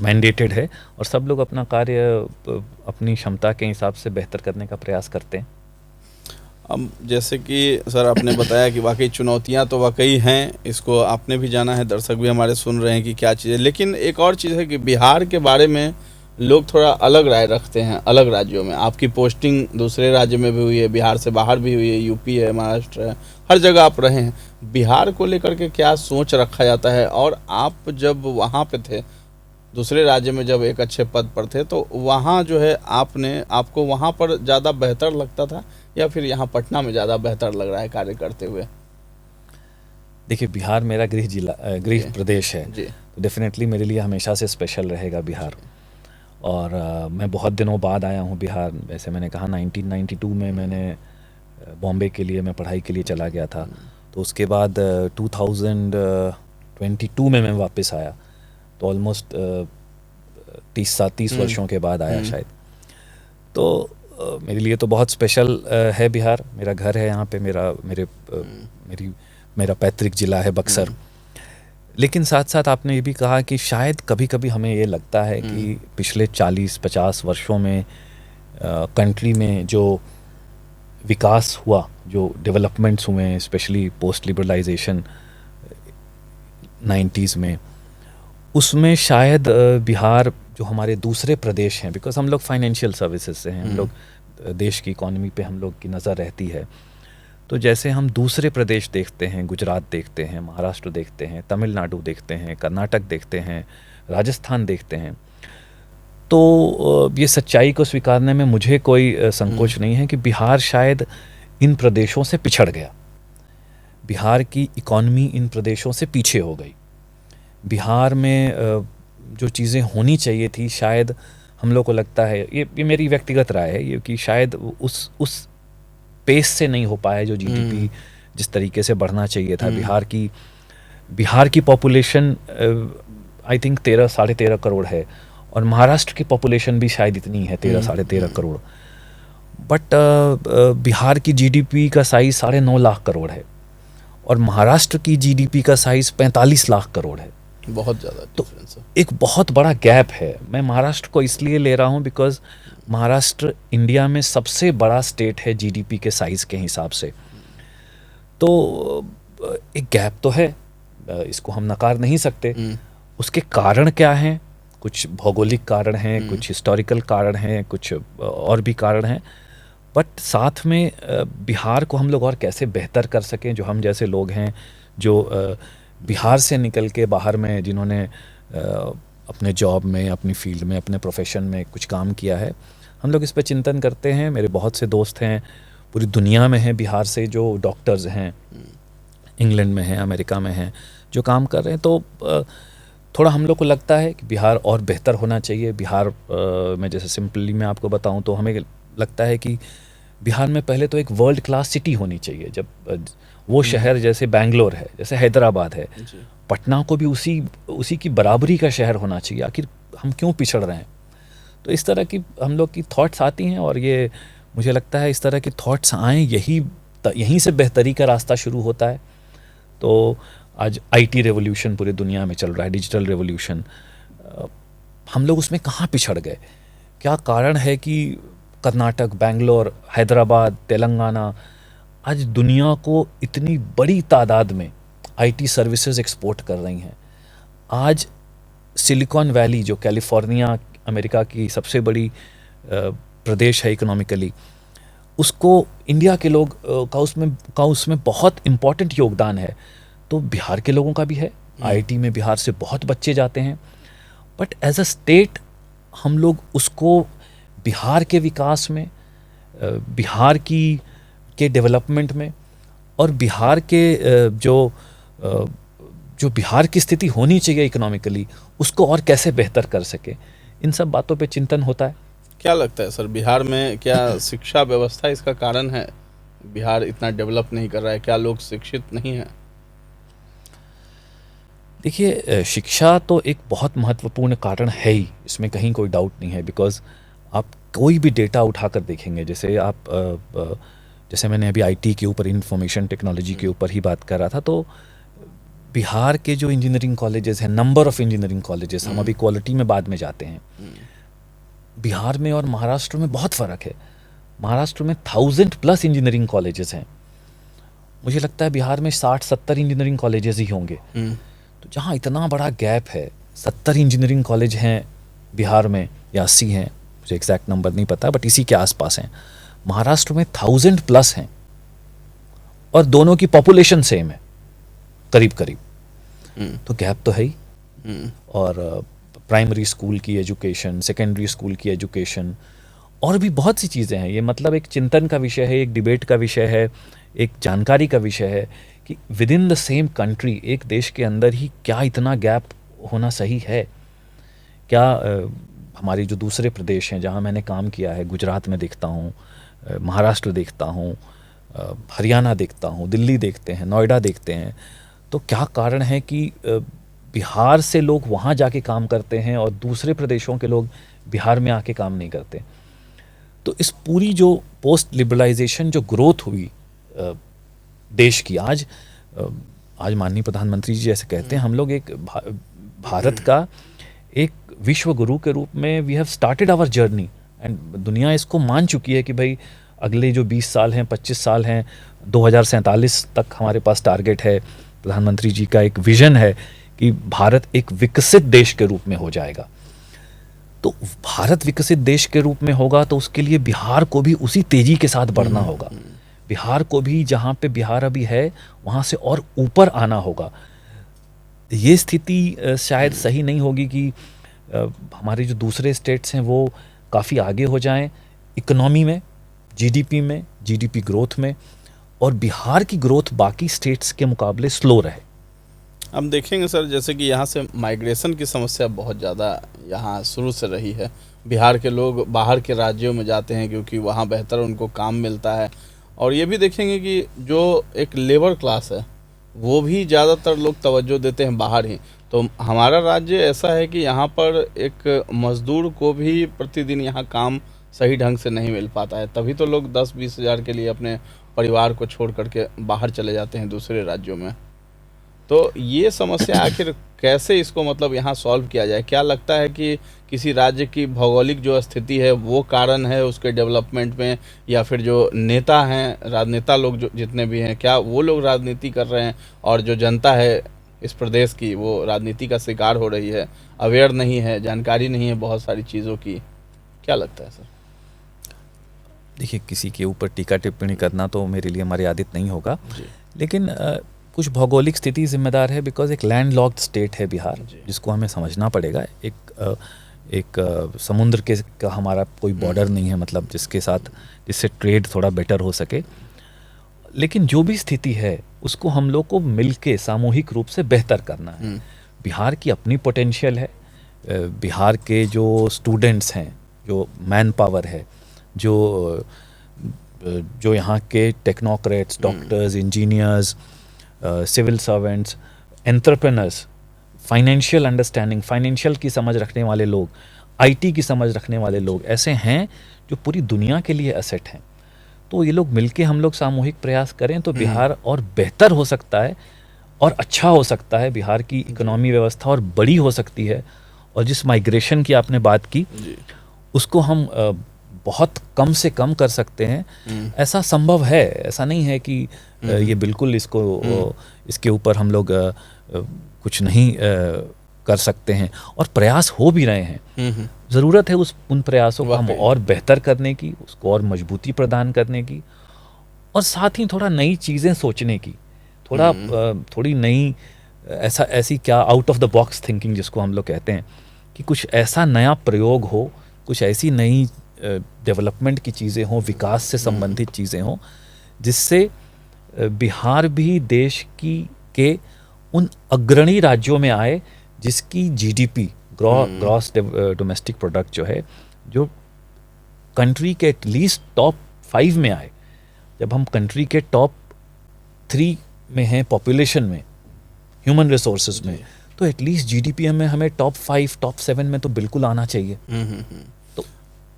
मैंडेटेड है, और सब लोग अपना कार्य अपनी क्षमता के हिसाब से बेहतर करने का प्रयास करते हैं। अब जैसे कि सर आपने बताया कि वाकई चुनौतियां तो वाकई हैं, इसको आपने भी जाना है, दर्शक भी हमारे सुन रहे हैं कि क्या चीज़ है। लेकिन एक और चीज़ है कि बिहार के बारे में लोग थोड़ा अलग राय रखते हैं अलग राज्यों में। आपकी पोस्टिंग दूसरे राज्य में भी हुई है, बिहार से बाहर भी हुई है, यूपी है, महाराष्ट्र है, हर जगह आप रहे हैं। बिहार को लेकर के क्या सोच रखा जाता है? और आप जब वहाँ पे थे, दूसरे राज्य में जब एक अच्छे पद पर थे, तो वहाँ जो है आपको वहाँ पर ज़्यादा बेहतर लगता था या फिर यहाँ पटना में ज़्यादा बेहतर लग रहा है कार्य करते हुए? देखिए, बिहार मेरा गृह प्रदेश है, तो डेफिनेटली मेरे लिए हमेशा से स्पेशल रहेगा बिहार। और मैं बहुत दिनों बाद आया हूँ बिहार। वैसे मैंने कहा 1992 में मैंने बॉम्बे के लिए मैं पढ़ाई के लिए चला गया था, तो उसके बाद 2022 में मैं वापस आया, तो ऑलमोस्ट 30 वर्षों के बाद आया शायद। तो मेरे लिए तो बहुत स्पेशल है बिहार। मेरा घर है यहाँ पे, मेरा पैतृक जिला है बक्सर। लेकिन साथ साथ आपने ये भी कहा कि शायद कभी कभी हमें ये लगता है कि पिछले 40-50 वर्षों में कंट्री में जो विकास हुआ, जो डेवलपमेंट्स हुए हैं, स्पेशली पोस्ट लिबरलाइजेशन 90s में, उसमें शायद बिहार जो हमारे दूसरे प्रदेश हैं, बिकॉज हम लोग फाइनेंशियल सर्विसेज से हैं, हम लोग देश की इकॉनमी पे हम लोग की नज़र रहती है, तो जैसे हम दूसरे प्रदेश देखते हैं, गुजरात देखते हैं, महाराष्ट्र देखते हैं, तमिलनाडु देखते हैं, कर्नाटक देखते हैं, राजस्थान देखते हैं, तो ये सच्चाई को स्वीकारने में मुझे कोई संकोच नहीं है कि बिहार शायद इन प्रदेशों से पिछड़ गया। बिहार की इकॉनमी इन प्रदेशों से पीछे हो गई। बिहार में जो चीज़ें होनी चाहिए थी, शायद हम लोग को लगता है, ये मेरी व्यक्तिगत राय है ये, कि शायद उस पेस से नहीं हो पाया जो जीडीपी जिस तरीके से बढ़ना चाहिए था। बिहार की पॉपुलेशन आई थिंक 13-13.5 करोड़ है, और महाराष्ट्र की पॉपुलेशन भी शायद इतनी है, 13-13.5 करोड़। बट बिहार की जीडीपी का साइज 9.5 लाख करोड़ है, और महाराष्ट्र की जीडीपी का साइज 45 लाख करोड़ है। बहुत ज़्यादा डिफरेंस है। एक बहुत बड़ा गैप है। मैं महाराष्ट्र को इसलिए ले रहा हूँ बिकॉज महाराष्ट्र इंडिया में सबसे बड़ा स्टेट है जीडीपी के साइज़ के हिसाब से। तो एक गैप तो है, इसको हम नकार नहीं सकते। उसके कारण क्या हैं? कुछ भौगोलिक कारण हैं, कुछ हिस्टोरिकल कारण हैं, कुछ और भी कारण हैं। बट साथ में बिहार को हम लोग और कैसे बेहतर कर सकें, जो हम जैसे लोग हैं जो बिहार से निकल के बाहर में, जिन्होंने अपने जॉब में, अपनी फील्ड में, अपने प्रोफेशन में कुछ काम किया है, हम लोग इस पे चिंतन करते हैं। मेरे बहुत से दोस्त हैं पूरी दुनिया में हैं बिहार से, जो डॉक्टर्स हैं, इंग्लैंड में हैं, अमेरिका में हैं, जो काम कर रहे हैं। तो थोड़ा हम लोग को लगता है कि बिहार और बेहतर होना चाहिए। बिहार में जैसे सिंपली मैं आपको बताऊं तो हमें लगता है कि बिहार में पहले तो एक वर्ल्ड क्लास सिटी होनी चाहिए। जब वो शहर जैसे बेंगलोर है, जैसे हैदराबाद है, पटना को भी उसी की बराबरी का शहर होना चाहिए। आखिर हम क्यों पिछड़ रहे हैं? तो इस तरह की हम लोग की थॉट्स आती हैं, और ये मुझे लगता है इस तरह की थॉट्स आएँ, यहीं से बेहतरी का रास्ता शुरू होता है। तो आज आईटी रेवोल्यूशन पूरी दुनिया में चल रहा है, डिजिटल रेवोल्यूशन। हम लोग उसमें कहाँ पिछड़ गए? क्या कारण है कि कर्नाटक, बेंगलोर, हैदराबाद, तेलंगाना आज दुनिया को इतनी बड़ी तादाद में आईटी सर्विसेज एक्सपोर्ट कर रही हैं? आज सिलिकॉन वैली, जो कैलिफोर्निया अमेरिका की सबसे बड़ी प्रदेश है इकोनॉमिकली, उसको इंडिया के लोग का उसमें बहुत इम्पोर्टेंट योगदान है। तो बिहार के लोगों का भी है। आईटी में बिहार से बहुत बच्चे जाते हैं, बट एज अ स्टेट हम लोग उसको बिहार के विकास में, बिहार के डेवलपमेंट में, और बिहार के जो बिहार की स्थिति होनी चाहिए इकोनॉमिकली, उसको और कैसे बेहतर कर सके, इन सब बातों पे चिंतन होता है। क्या लगता है सर, बिहार में क्या शिक्षा व्यवस्था इसका कारण है? बिहार इतना डेवलप नहीं कर रहा है, क्या लोग शिक्षित नहीं हैं? देखिए, शिक्षा तो एक बहुत महत्वपूर्ण कारण है ही, इसमें कहीं कोई डाउट नहीं है। बिकॉज आप कोई भी डेटा उठाकर देखेंगे, जैसे मैंने अभी आईटी के ऊपर, इंफॉर्मेशन टेक्नोलॉजी के ऊपर ही बात कर रहा था, तो बिहार के जो इंजीनियरिंग कॉलेजेस हैं, नंबर ऑफ इंजीनियरिंग कॉलेजेस, हम अभी क्वालिटी में बाद में जाते हैं, बिहार में और महाराष्ट्र में बहुत फ़र्क है। महाराष्ट्र में 1000+ इंजीनियरिंग कॉलेजेस हैं, मुझे लगता है बिहार में 60-70 इंजीनियरिंग कॉलेजेस ही होंगे। तो जहाँ इतना बड़ा गैप है, 70 इंजीनियरिंग कॉलेज हैं बिहार में, या 80 हैं, मुझे एग्जैक्ट नंबर नहीं पता, बट इसी के आसपास हैं। महाराष्ट्र में 1000+ हैं और दोनों की पॉपुलेशन सेम है करीब करीब, तो गैप तो है ही। और प्राइमरी स्कूल की एजुकेशन, सेकेंडरी स्कूल की एजुकेशन और भी बहुत सी चीज़ें हैं। ये मतलब एक चिंतन का विषय है, एक डिबेट का विषय है, एक जानकारी का विषय है कि with in the same country, एक देश के अंदर ही क्या इतना गैप होना सही है क्या? हमारे जो दूसरे प्रदेश हैं जहाँ मैंने काम किया है, गुजरात में देखता हूँ, महाराष्ट्र देखता हूँ, हरियाणा देखता हूँ, दिल्ली देखते हैं, नोएडा देखते हैं, तो क्या कारण है कि बिहार से लोग वहाँ जाके काम करते हैं और दूसरे प्रदेशों के लोग बिहार में आके काम नहीं करते? तो इस पूरी जो पोस्ट लिबरलाइजेशन जो ग्रोथ हुई देश की, आज माननीय प्रधानमंत्री जी जैसे कहते हैं, हम लोग एक भारत का एक विश्व गुरु के रूप में we have started our journey, and दुनिया इसको मान चुकी है कि भाई अगले जो 20 साल हैं, 25 साल हैं, 2047 तक हमारे पास टारगेट है। प्रधानमंत्री जी का एक विजन है कि भारत एक विकसित देश के रूप में हो जाएगा। तो भारत विकसित देश के रूप में होगा तो उसके लिए बिहार को भी उसी तेजी के साथ बढ़ना होगा। बिहार को भी जहाँ पे बिहार अभी है वहाँ से और ऊपर आना होगा। ये स्थिति शायद सही नहीं होगी कि हमारे जो दूसरे स्टेट्स हैं वो काफ़ी आगे हो जाएं इकोनॉमी में, जीडीपी में, जीडीपी ग्रोथ में, और बिहार की ग्रोथ बाकी स्टेट्स के मुकाबले स्लो रहे। हम देखेंगे सर, जैसे कि यहाँ से माइग्रेशन की समस्या बहुत ज़्यादा यहाँ शुरू से रही है। बिहार के लोग बाहर के राज्यों में जाते हैं क्योंकि वहाँ बेहतर उनको काम मिलता है। और ये भी देखेंगे कि जो एक लेबर क्लास है वो भी ज़्यादातर लोग तवज्जो देते हैं बाहर ही। तो हमारा राज्य ऐसा है कि यहाँ पर एक मज़दूर को भी प्रतिदिन यहाँ काम सही ढंग से नहीं मिल पाता है, तभी तो लोग 10-20 हज़ार के लिए अपने परिवार को छोड़ करके बाहर चले जाते हैं दूसरे राज्यों में। तो ये समस्या आखिर कैसे इसको मतलब यहाँ सॉल्व किया जाए? क्या लगता है कि किसी राज्य की भौगोलिक जो स्थिति है वो कारण है उसके डेवलपमेंट में, या फिर जो नेता हैं, राजनेता लोग जो जितने भी हैं, क्या वो लोग राजनीति कर रहे हैं और जो जनता है इस प्रदेश की वो राजनीति का शिकार हो रही है, अवेयर नहीं है, जानकारी नहीं है बहुत सारी चीज़ों की? क्या लगता है सर? देखिए, किसी के ऊपर टीका टिप्पणी करना तो मेरे लिए मर्यादित नहीं होगा, लेकिन कुछ भौगोलिक स्थिति जिम्मेदार है, बिकॉज एक लैंड लॉक्ड स्टेट है बिहार, जिसको हमें समझना पड़ेगा। एक समुद्र के का हमारा कोई बॉर्डर नहीं है, मतलब जिससे ट्रेड थोड़ा बेटर हो सके। लेकिन जो भी स्थिति है उसको हम लोग को मिलके सामूहिक रूप से बेहतर करना है। बिहार की अपनी पोटेंशियल है, बिहार के जो स्टूडेंट्स हैं, जो मैन पावर है, जो यहाँ के technocrats, doctors, engineers, civil servants, entrepreneurs, financial understanding, financial की समझ रखने वाले लोग, आईटी की समझ रखने वाले लोग ऐसे हैं जो पूरी दुनिया के लिए एसेट हैं। तो ये लोग मिलके हम लोग सामूहिक प्रयास करें तो बिहार और बेहतर हो सकता है और अच्छा हो सकता है। बिहार की इकोनॉमी व्यवस्था और बड़ी हो सकती है। और जिस माइग्रेशन की आपने बात की उसको हम बहुत कम से कम कर सकते हैं। ऐसा संभव है, ऐसा नहीं है कि ये बिल्कुल इसके ऊपर हम लोग कुछ नहीं कर सकते हैं, और प्रयास हो भी रहे हैं। ज़रूरत है उन प्रयासों को हम और बेहतर करने की, उसको और मजबूती प्रदान करने की, और साथ ही थोड़ा नई चीज़ें सोचने की, थोड़ी नई ऐसी क्या out of the box thinking जिसको हम लोग कहते हैं, कि कुछ ऐसा नया प्रयोग हो, कुछ ऐसी नई डेवलपमेंट की चीज़ें हों, विकास से संबंधित चीज़ें हों, जिससे बिहार भी देश के उन अग्रणी राज्यों में आए जिसकी जीडीपी, ग्रॉस डोमेस्टिक प्रोडक्ट जो है, जो कंट्री के एटलीस्ट टॉप 5 में आए। जब हम कंट्री के टॉप 3 में हैं पॉपुलेशन में, ह्यूमन रिसोर्सेज में, तो एटलीस्ट जीडीपी में हमें टॉप 5, टॉप 7 में तो बिल्कुल आना चाहिए। तो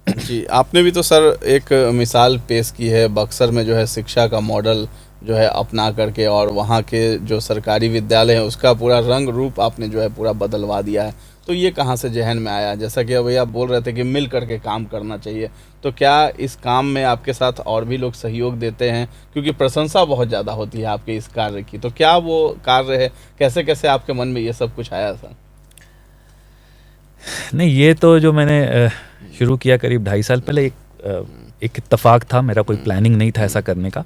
जी, आपने भी तो सर एक मिसाल पेश की है, बक्सर में जो है शिक्षा का मॉडल जो है अपना करके, और वहाँ के जो सरकारी विद्यालय हैं उसका पूरा रंग रूप आपने जो है पूरा बदलवा दिया है। तो ये कहाँ से जहन में आया? जैसा कि अभी आप बोल रहे थे कि मिल करके काम करना चाहिए, तो क्या इस काम में आपके साथ और भी लोग सहयोग देते हैं? क्योंकि प्रशंसा बहुत ज़्यादा होती है आपके इस कार्य की, तो क्या वो कार्य है, कैसे कैसे आपके मन में ये सब कुछ आया सर? नहीं, ये तो जो मैंने शुरू किया करीब 2.5 साल पहले, एक इत्तेफाक था, मेरा कोई प्लानिंग नहीं था ऐसा करने का।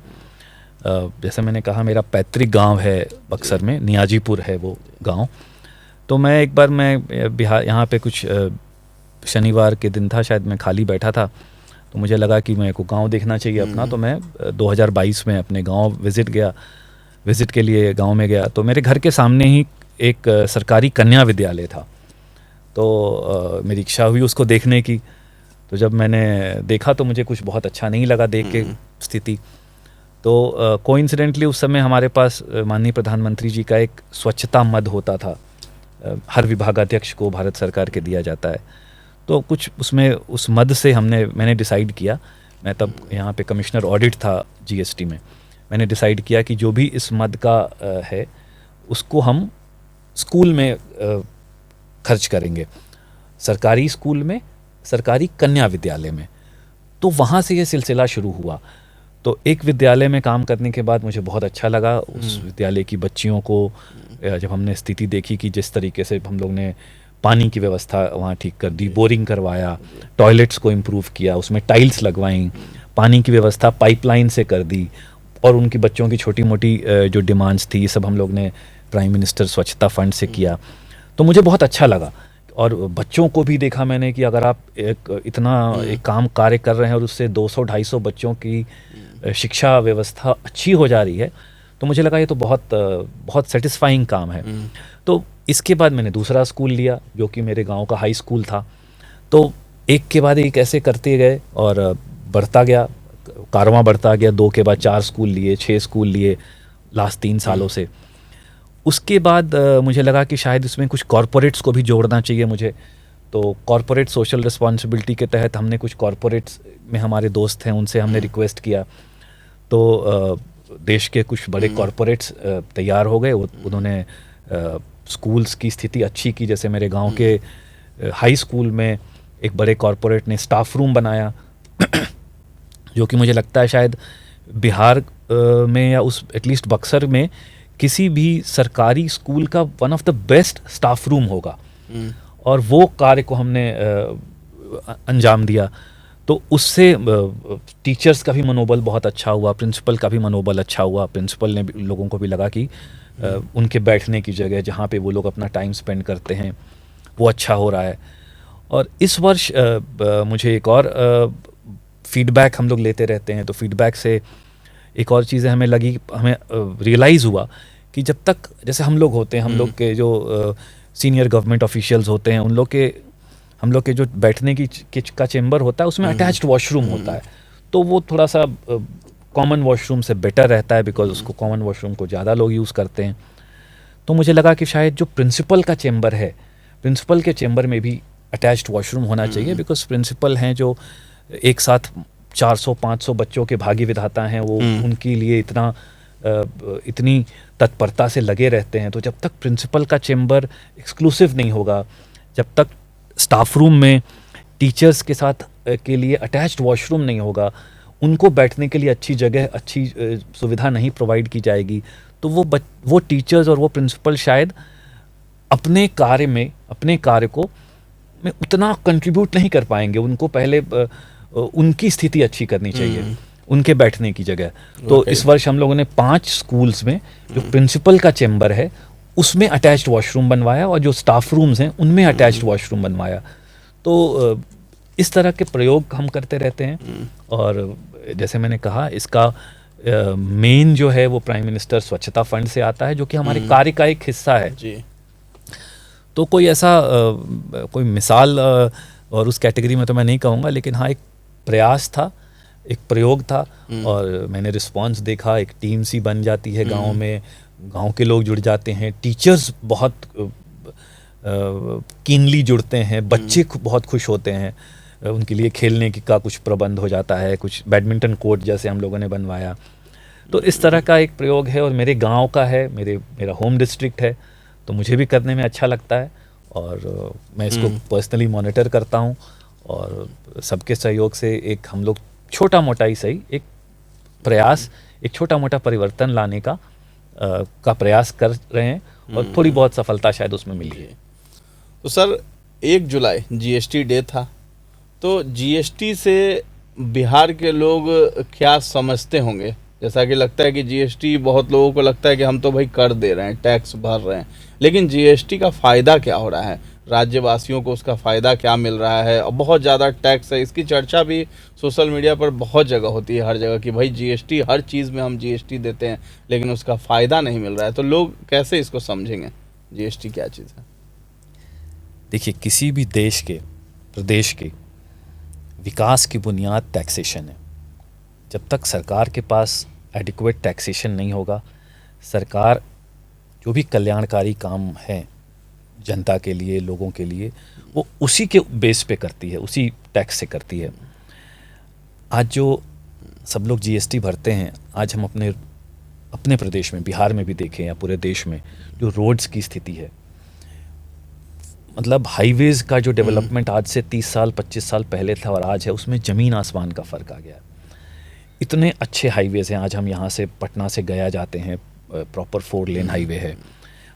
जैसे मैंने कहा, मेरा पैतृक गांव है बक्सर में, नियाजीपुर है वो गांव। तो मैं एक बार मैं बिहार यहाँ पे कुछ शनिवार के दिन था शायद, मैं खाली बैठा था, तो मुझे लगा कि मेरे को गांव देखना चाहिए अपना। तो मैं 2022 में अपने गांव विज़िट के लिए गांव में गया। तो मेरे घर के सामने ही एक सरकारी कन्या विद्यालय था। तो मेरी इच्छा हुई उसको देखने की। तो जब मैंने देखा तो मुझे कुछ बहुत अच्छा नहीं लगा देख के स्थिति। तो कोइंसिडेंटली उस समय हमारे पास माननीय प्रधानमंत्री जी का एक स्वच्छता मद होता था, हर विभागाध्यक्ष को भारत सरकार के दिया जाता है। तो कुछ उसमें उस मद से मैंने डिसाइड किया, मैं तब यहाँ पे कमिश्नर ऑडिट था जीएसटी में, मैंने डिसाइड किया कि जो भी इस मद का है उसको हम स्कूल में खर्च करेंगे, सरकारी स्कूल में, सरकारी कन्या विद्यालय में। तो वहाँ से ये सिलसिला शुरू हुआ। तो एक विद्यालय में काम करने के बाद मुझे बहुत अच्छा लगा। उस विद्यालय की बच्चियों को जब हमने स्थिति देखी कि जिस तरीके से हम लोग ने पानी की व्यवस्था वहाँ ठीक कर दी, बोरिंग करवाया, टॉयलेट्स को इम्प्रूव किया, उसमें टाइल्स लगवाई, पानी की व्यवस्था पाइपलाइन से कर दी, और उनकी बच्चों की छोटी मोटी जो डिमांड्स थी, ये सब हम लोग ने प्राइम मिनिस्टर स्वच्छता फंड से किया। तो मुझे बहुत अच्छा लगा। और बच्चों को भी देखा मैंने कि अगर आप एक काम कार्य कर रहे हैं और उससे 200-250 बच्चों की शिक्षा व्यवस्था अच्छी हो जा रही है, तो मुझे लगा ये तो बहुत सेटिस्फाइंग काम है। तो इसके बाद मैंने दूसरा स्कूल लिया जो कि मेरे गांव का हाई स्कूल था। तो एक के बाद एक ऐसे करते गए और बढ़ता गया, कारवां बढ़ता गया। 2 के बाद 4 स्कूल लिए, 6 स्कूल लिए लास्ट 3 सालों से। उसके बाद मुझे लगा कि शायद इसमें कुछ कॉरपोरेट्स को भी जोड़ना चाहिए मुझे। तो कॉरपोरेट सोशल रिस्पॉन्सिबिलिटी के तहत हमने कुछ कॉरपोरेट्स में, हमारे दोस्त हैं उनसे हमने रिक्वेस्ट किया। तो देश के कुछ बड़े कॉरपोरेट्स तैयार हो गए। उन्होंने स्कूल्स की स्थिति अच्छी की। जैसे मेरे गांव के हाई स्कूल में एक बड़े कॉरपोरेट ने स्टाफ रूम बनाया जो कि मुझे लगता है शायद बिहार में या उस एटलीस्ट बक्सर में किसी भी सरकारी स्कूल का one of the best staff room होगा। और वो कार्य को हमने अंजाम दिया। तो उससे टीचर्स का भी मनोबल बहुत अच्छा हुआ, प्रिंसिपल का भी मनोबल अच्छा हुआ। प्रिंसिपल ने लोगों को भी लगा कि उनके बैठने की जगह जहाँ पे वो लोग अपना टाइम स्पेंड करते हैं वो अच्छा हो रहा है। और इस वर्ष मुझे एक और फीडबैक हम लोग लेते रहते हैं। तो फीडबैक से एक और चीज़ें हमें लगी, हमें रियलाइज़ हुआ कि जब तक जैसे हम लोग होते हैं, हम लोग के जो सीनियर गवर्नमेंट ऑफिशियल्स होते हैं, हम लोग के जो बैठने का चेंबर होता है उसमें अटैच्ड वॉशरूम होता है। तो वो थोड़ा सा कॉमन वॉशरूम से बेटर रहता है, बिकॉज उसको कॉमन वॉशरूम को ज़्यादा लोग यूज़ करते हैं। तो मुझे लगा कि शायद जो प्रिंसिपल का चेंबर है, प्रिंसिपल के चेंबर में भी अटैच्ड वॉशरूम होना चाहिए। बिकॉज प्रिंसिपल हैं जो एक साथ 400-500 बच्चों के भागी विधाता हैं, वो उनके लिए इतनी तत्परता से लगे रहते हैं। तो जब तक प्रिंसिपल का चेंबर एक्सक्लूसिव नहीं होगा, जब तक स्टाफ रूम में टीचर्स के साथ के लिए अटैच्ड वॉशरूम नहीं होगा, उनको बैठने के लिए अच्छी जगह, अच्छी सुविधा नहीं प्रोवाइड की जाएगी, तो वो टीचर्स और वो प्रिंसिपल शायद अपने कार्य को में उतना कंट्रीब्यूट नहीं कर पाएंगे। उनको पहले उनकी स्थिति अच्छी करनी चाहिए, उनके बैठने की जगह। तो इस वर्ष हम लोगों ने 5 स्कूल्स में जो प्रिंसिपल का चेंबर है उसमें अटैच्ड वॉशरूम बनवाया, और जो स्टाफ रूम्स हैं उनमें अटैच्ड वॉशरूम बनवाया। तो इस तरह के प्रयोग हम करते रहते हैं। और जैसे मैंने कहा, इसका मेन जो है वो प्राइम मिनिस्टर स्वच्छता फंड से आता है, जो कि हमारे कार्य का एक हिस्सा है जी। तो कोई ऐसा कोई मिसाल और उस कैटेगरी में तो मैं नहीं कहूँगा, लेकिन हाँ, एक प्रयास था, एक प्रयोग था, और मैंने रिस्पांस देखा। एक टीम सी बन जाती है गांव में, गांव के लोग जुड़ जाते हैं, टीचर्स बहुत कीनली जुड़ते हैं, बच्चे बहुत खुश होते हैं, उनके लिए खेलने का कुछ प्रबंध हो जाता है, कुछ बैडमिंटन कोर्ट जैसे हम लोगों ने बनवाया। तो इस तरह का एक प्रयोग है, और मेरे गांव का है, मेरा होम डिस्ट्रिक्ट है, तो मुझे भी करने में अच्छा लगता है। और मैं इसको पर्सनली मॉनिटर करता हूँ, और सबके सहयोग से एक हम लोग छोटा मोटा ही सही एक प्रयास, एक छोटा मोटा परिवर्तन लाने का प्रयास कर रहे हैं, और थोड़ी बहुत सफलता शायद उसमें मिली है। तो सर, 1 जुलाई जीएसटी डे था, तो जीएसटी से बिहार के लोग क्या समझते होंगे? जैसा कि लगता है कि जीएसटी, बहुत लोगों को लगता है कि हम तो भाई कर दे रहे हैं, टैक्स भर रहे हैं, लेकिन जीएसटी का फ़ायदा क्या हो रहा है? राज्यवासियों को उसका फ़ायदा क्या मिल रहा है? और बहुत ज़्यादा टैक्स है, इसकी चर्चा भी सोशल मीडिया पर बहुत जगह होती है, हर जगह, कि भाई जीएसटी, हर चीज़ में हम जीएसटी देते हैं लेकिन उसका फ़ायदा नहीं मिल रहा है। तो लोग कैसे इसको समझेंगे, जीएसटी क्या चीज़ है? देखिए, किसी भी देश के, प्रदेश के विकास की बुनियाद टैक्सेशन है। जब तक सरकार के पास एडिक्वेट टैक्सेशन नहीं होगा, सरकार जो भी कल्याणकारी काम है जनता के लिए, लोगों के लिए, वो उसी के बेस पे करती है, उसी टैक्स से करती है। आज जो सब लोग जीएसटी भरते हैं, आज हम अपने प्रदेश में, बिहार में भी देखें या पूरे देश में, जो रोड्स की स्थिति है, मतलब हाईवेज का जो डेवलपमेंट आज से 30 साल 25 साल पहले था और आज है, उसमें ज़मीन आसमान का फ़र्क आ गया है। इतने अच्छे हाईवेज हैं। आज हम यहाँ से पटना से गया जाते हैं, प्रॉपर 4 लेन हाईवे है।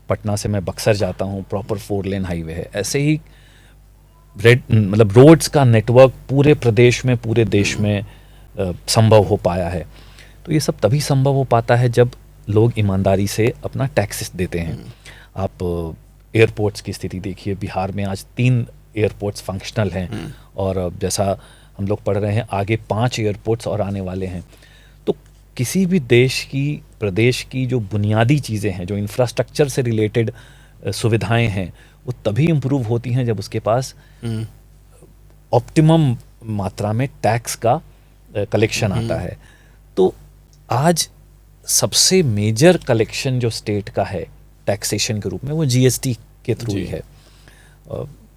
पटना से मैं बक्सर जाता हूँ, प्रॉपर 4 लेन हाईवे है। ऐसे ही मतलब रोड्स का नेटवर्क पूरे प्रदेश में, पूरे देश में संभव हो पाया है। तो ये सब तभी संभव हो पाता है जब लोग ईमानदारी से अपना टैक्सेस देते हैं। आप एयरपोर्ट्स की स्थिति देखिए, बिहार में आज 3 एयरपोर्ट्स फंक्शनल हैं और जैसा हम लोग पढ़ रहे हैं आगे 5 एयरपोर्ट्स और आने वाले हैं। तो किसी भी देश की, प्रदेश की जो बुनियादी चीज़ें हैं, जो इंफ्रास्ट्रक्चर से रिलेटेड सुविधाएं हैं, वो तभी इम्प्रूव होती हैं जब उसके पास ऑप्टिमम मात्रा में टैक्स का कलेक्शन आता है। तो आज सबसे मेजर कलेक्शन जो स्टेट का है टैक्सेशन के रूप में, वो जीएसटी के थ्रू ही है,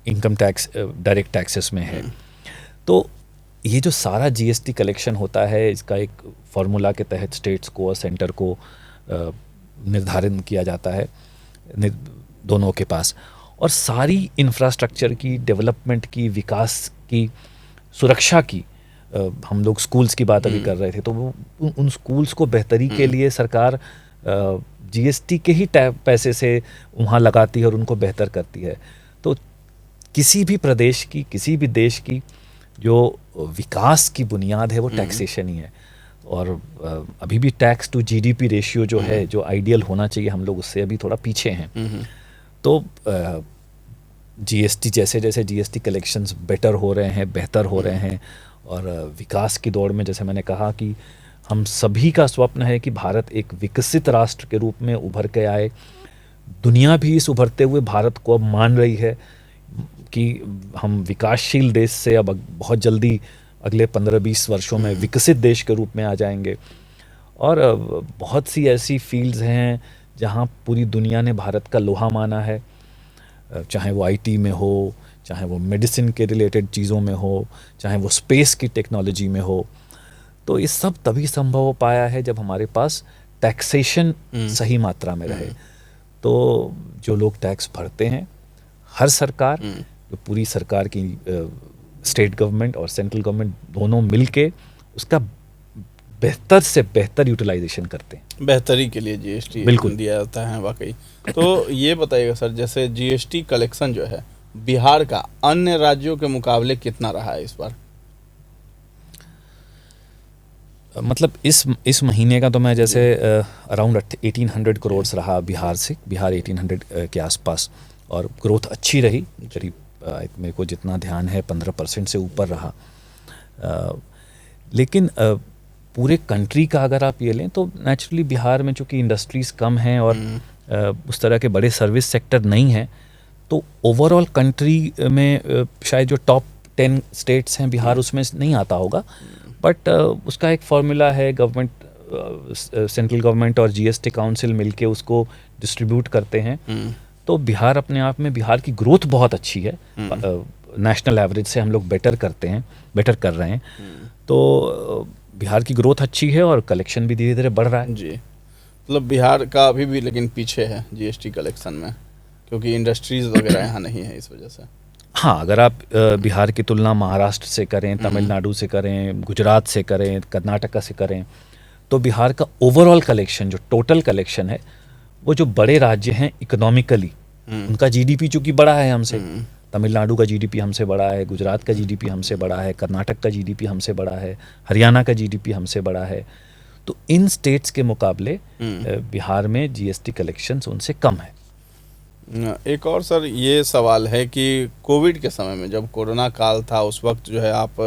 इनकम टैक्स, डायरेक्ट टैक्सेस में है। तो ये जो सारा जीएसटी कलेक्शन होता है, इसका एक फार्मूला के तहत स्टेट्स को और सेंटर को निर्धारित किया जाता है दोनों के पास, और सारी इंफ्रास्ट्रक्चर की, डेवलपमेंट की, विकास की, सुरक्षा की, हम लोग स्कूल्स की बात अभी कर रहे थे, तो वो उन स्कूल्स को बेहतरी के लिए सरकार जीएसटी के ही पैसे से वहाँ लगाती है और उनको बेहतर करती है। तो किसी भी प्रदेश की, किसी भी देश की जो विकास की बुनियाद है, वो टैक्सेशन ही है। और अभी भी टैक्स टू जीडीपी रेशियो जो है, जो आइडियल होना चाहिए, हम लोग उससे अभी थोड़ा पीछे हैं। तो जीएसटी, जैसे जैसे जीएसटी कलेक्शंस बेटर हो रहे हैं, बेहतर हो रहे हैं, और विकास की दौड़ में, जैसे मैंने कहा कि हम सभी का स्वप्न है कि भारत एक विकसित राष्ट्र के रूप में उभर के आए। दुनिया भी इस उभरते हुए भारत को अब मान रही है कि हम विकासशील देश से अब बहुत जल्दी अगले 15-20 वर्षों में विकसित देश के रूप में आ जाएंगे। और बहुत सी ऐसी फील्ड्स हैं जहां पूरी दुनिया ने भारत का लोहा माना है, चाहे वो आईटी में हो, चाहे वो मेडिसिन के रिलेटेड चीज़ों में हो, चाहे वो स्पेस की टेक्नोलॉजी में हो। तो ये सब तभी संभव हो पाया है जब हमारे पास टैक्सेशन सही मात्रा में रहे। तो जो लोग टैक्स भरते हैं, हर सरकार, जो पूरी सरकार की, स्टेट गवर्नमेंट और सेंट्रल गवर्नमेंट दोनों मिलके उसका बेहतर से बेहतर यूटिलाइजेशन करते हैं। बेहतरी के लिए जीएसटी बिल्कुल दिया जाता है, वाकई। तो ये बताइएगा सर, जैसे जीएसटी कलेक्शन जो है बिहार का अन्य राज्यों के मुकाबले कितना रहा है इस बार? मतलब इस महीने का तो मैं जैसे अराउंड 1800 करोड़ रहा बिहार से, बिहार 1800 के आसपास, और ग्रोथ अच्छी रही, करीब मेरे को जितना ध्यान है 15% से ऊपर रहा। लेकिन पूरे कंट्री का अगर आप ये लें तो नेचुरली बिहार में चूँकि इंडस्ट्रीज़ कम हैं और उस तरह के बड़े सर्विस सेक्टर नहीं हैं, तो ओवरऑल कंट्री में शायद जो टॉप 10 स्टेट्स हैं बिहार उसमें नहीं आता होगा। बट उसका एक फॉर्मूला है, गवर्नमेंट, सेंट्रल गवर्नमेंट और जीएसटी काउंसिल मिलके उसको डिस्ट्रीब्यूट करते हैं। तो बिहार अपने आप में, बिहार की ग्रोथ बहुत अच्छी है, नेशनल एवरेज से हम लोग बेटर कर रहे हैं। तो बिहार की ग्रोथ अच्छी है और कलेक्शन भी धीरे धीरे बढ़ रहा है। जी, मतलब बिहार का अभी भी लेकिन पीछे है जीएसटी कलेक्शन में, क्योंकि इंडस्ट्रीज वगैरह यहाँ नहीं है, इस वजह से। हाँ, अगर आप बिहार की तुलना महाराष्ट्र से करें, तमिलनाडु से करें, गुजरात से करें, कर्नाटका से करें, तो बिहार का ओवरऑल कलेक्शन, जो टोटल कलेक्शन है, वो जो बड़े राज्य हैं इकोनॉमिकली, उनका जीडीपी चूँकि बड़ा है हमसे, तमिलनाडु का जीडीपी हमसे बड़ा है, गुजरात का जीडीपी हमसे बड़ा है, कर्नाटक का जीडीपी हमसे बड़ा है, हरियाणा का जीडीपी हमसे बड़ा है। तो इन स्टेट्स के मुकाबले बिहार में जीएसटी कलेक्शंस उनसे कम है। एक और सर ये सवाल है कि कोविड के समय में जब कोरोना काल था उस वक्त जो है आप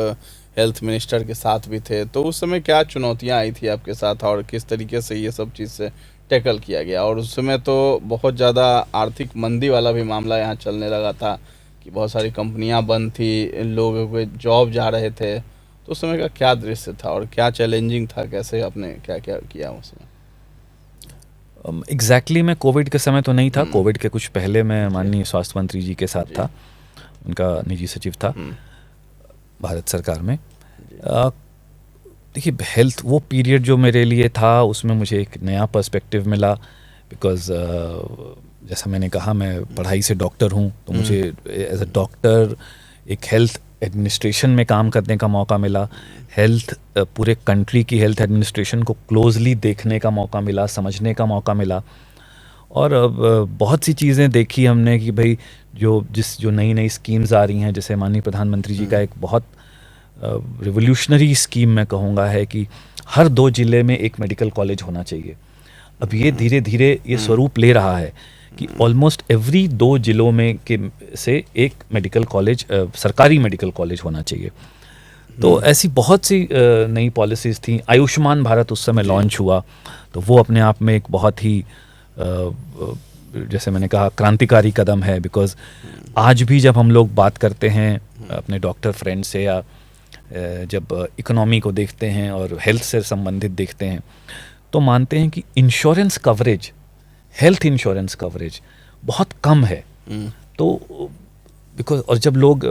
हेल्थ मिनिस्टर के साथ भी थे, तो उस समय क्या चुनौतियां आई थी आपके साथ और किस तरीके से ये सब चीज़ से टैकल किया गया? और उस समय तो बहुत ज़्यादा आर्थिक मंदी वाला भी मामला यहाँ चलने लगा था कि बहुत सारी कंपनियां बंद थी, लोगों के जॉब जा रहे थे, तो उस समय का क्या दृश्य था और क्या चैलेंजिंग था, कैसे आपने क्या क्या किया उस समय? एग्जैक्टली मैं कोविड के समय तो नहीं था, कोविड के कुछ पहले मैं माननीय स्वास्थ्य मंत्री जी के साथ था, उनका निजी सचिव था भारत सरकार में। देखिए हेल्थ वो पीरियड जो मेरे लिए था उसमें मुझे एक नया पर्सपेक्टिव मिला, बिकॉज जैसा मैंने कहा मैं पढ़ाई से डॉक्टर हूँ, तो मुझे एज अ डॉक्टर एक हेल्थ एडमिनिस्ट्रेशन में काम करने का मौका मिला, हेल्थ पूरे कंट्री की हेल्थ एडमिनिस्ट्रेशन को क्लोजली देखने का मौका मिला, समझने का मौका मिला। और बहुत सी चीज़ें देखी हमने कि भाई जो नई नई स्कीम्स आ रही हैं, जैसे माननीय प्रधानमंत्री जी का एक बहुत रिवोल्यूशनरी स्कीम मैं कहूँगा है कि हर 2 जिले में एक मेडिकल कॉलेज होना चाहिए। अब ये धीरे धीरे ये स्वरूप ले रहा है कि ऑलमोस्ट एवरी 2 जिलों में के से एक मेडिकल कॉलेज, सरकारी मेडिकल कॉलेज होना चाहिए। तो ऐसी बहुत सी नई पॉलिसीज़ थी। आयुष्मान भारत उस समय लॉन्च हुआ, तो वो अपने आप में एक बहुत ही जैसे मैंने कहा क्रांतिकारी कदम है, बिकॉज़ आज भी जब हम लोग बात करते हैं अपने डॉक्टर फ्रेंड से या जब इकोनॉमी को देखते हैं और हेल्थ से संबंधित देखते हैं, तो मानते हैं कि insurance coverage, health insurance coverage बहुत कम है। तो बिकॉज और जब लोग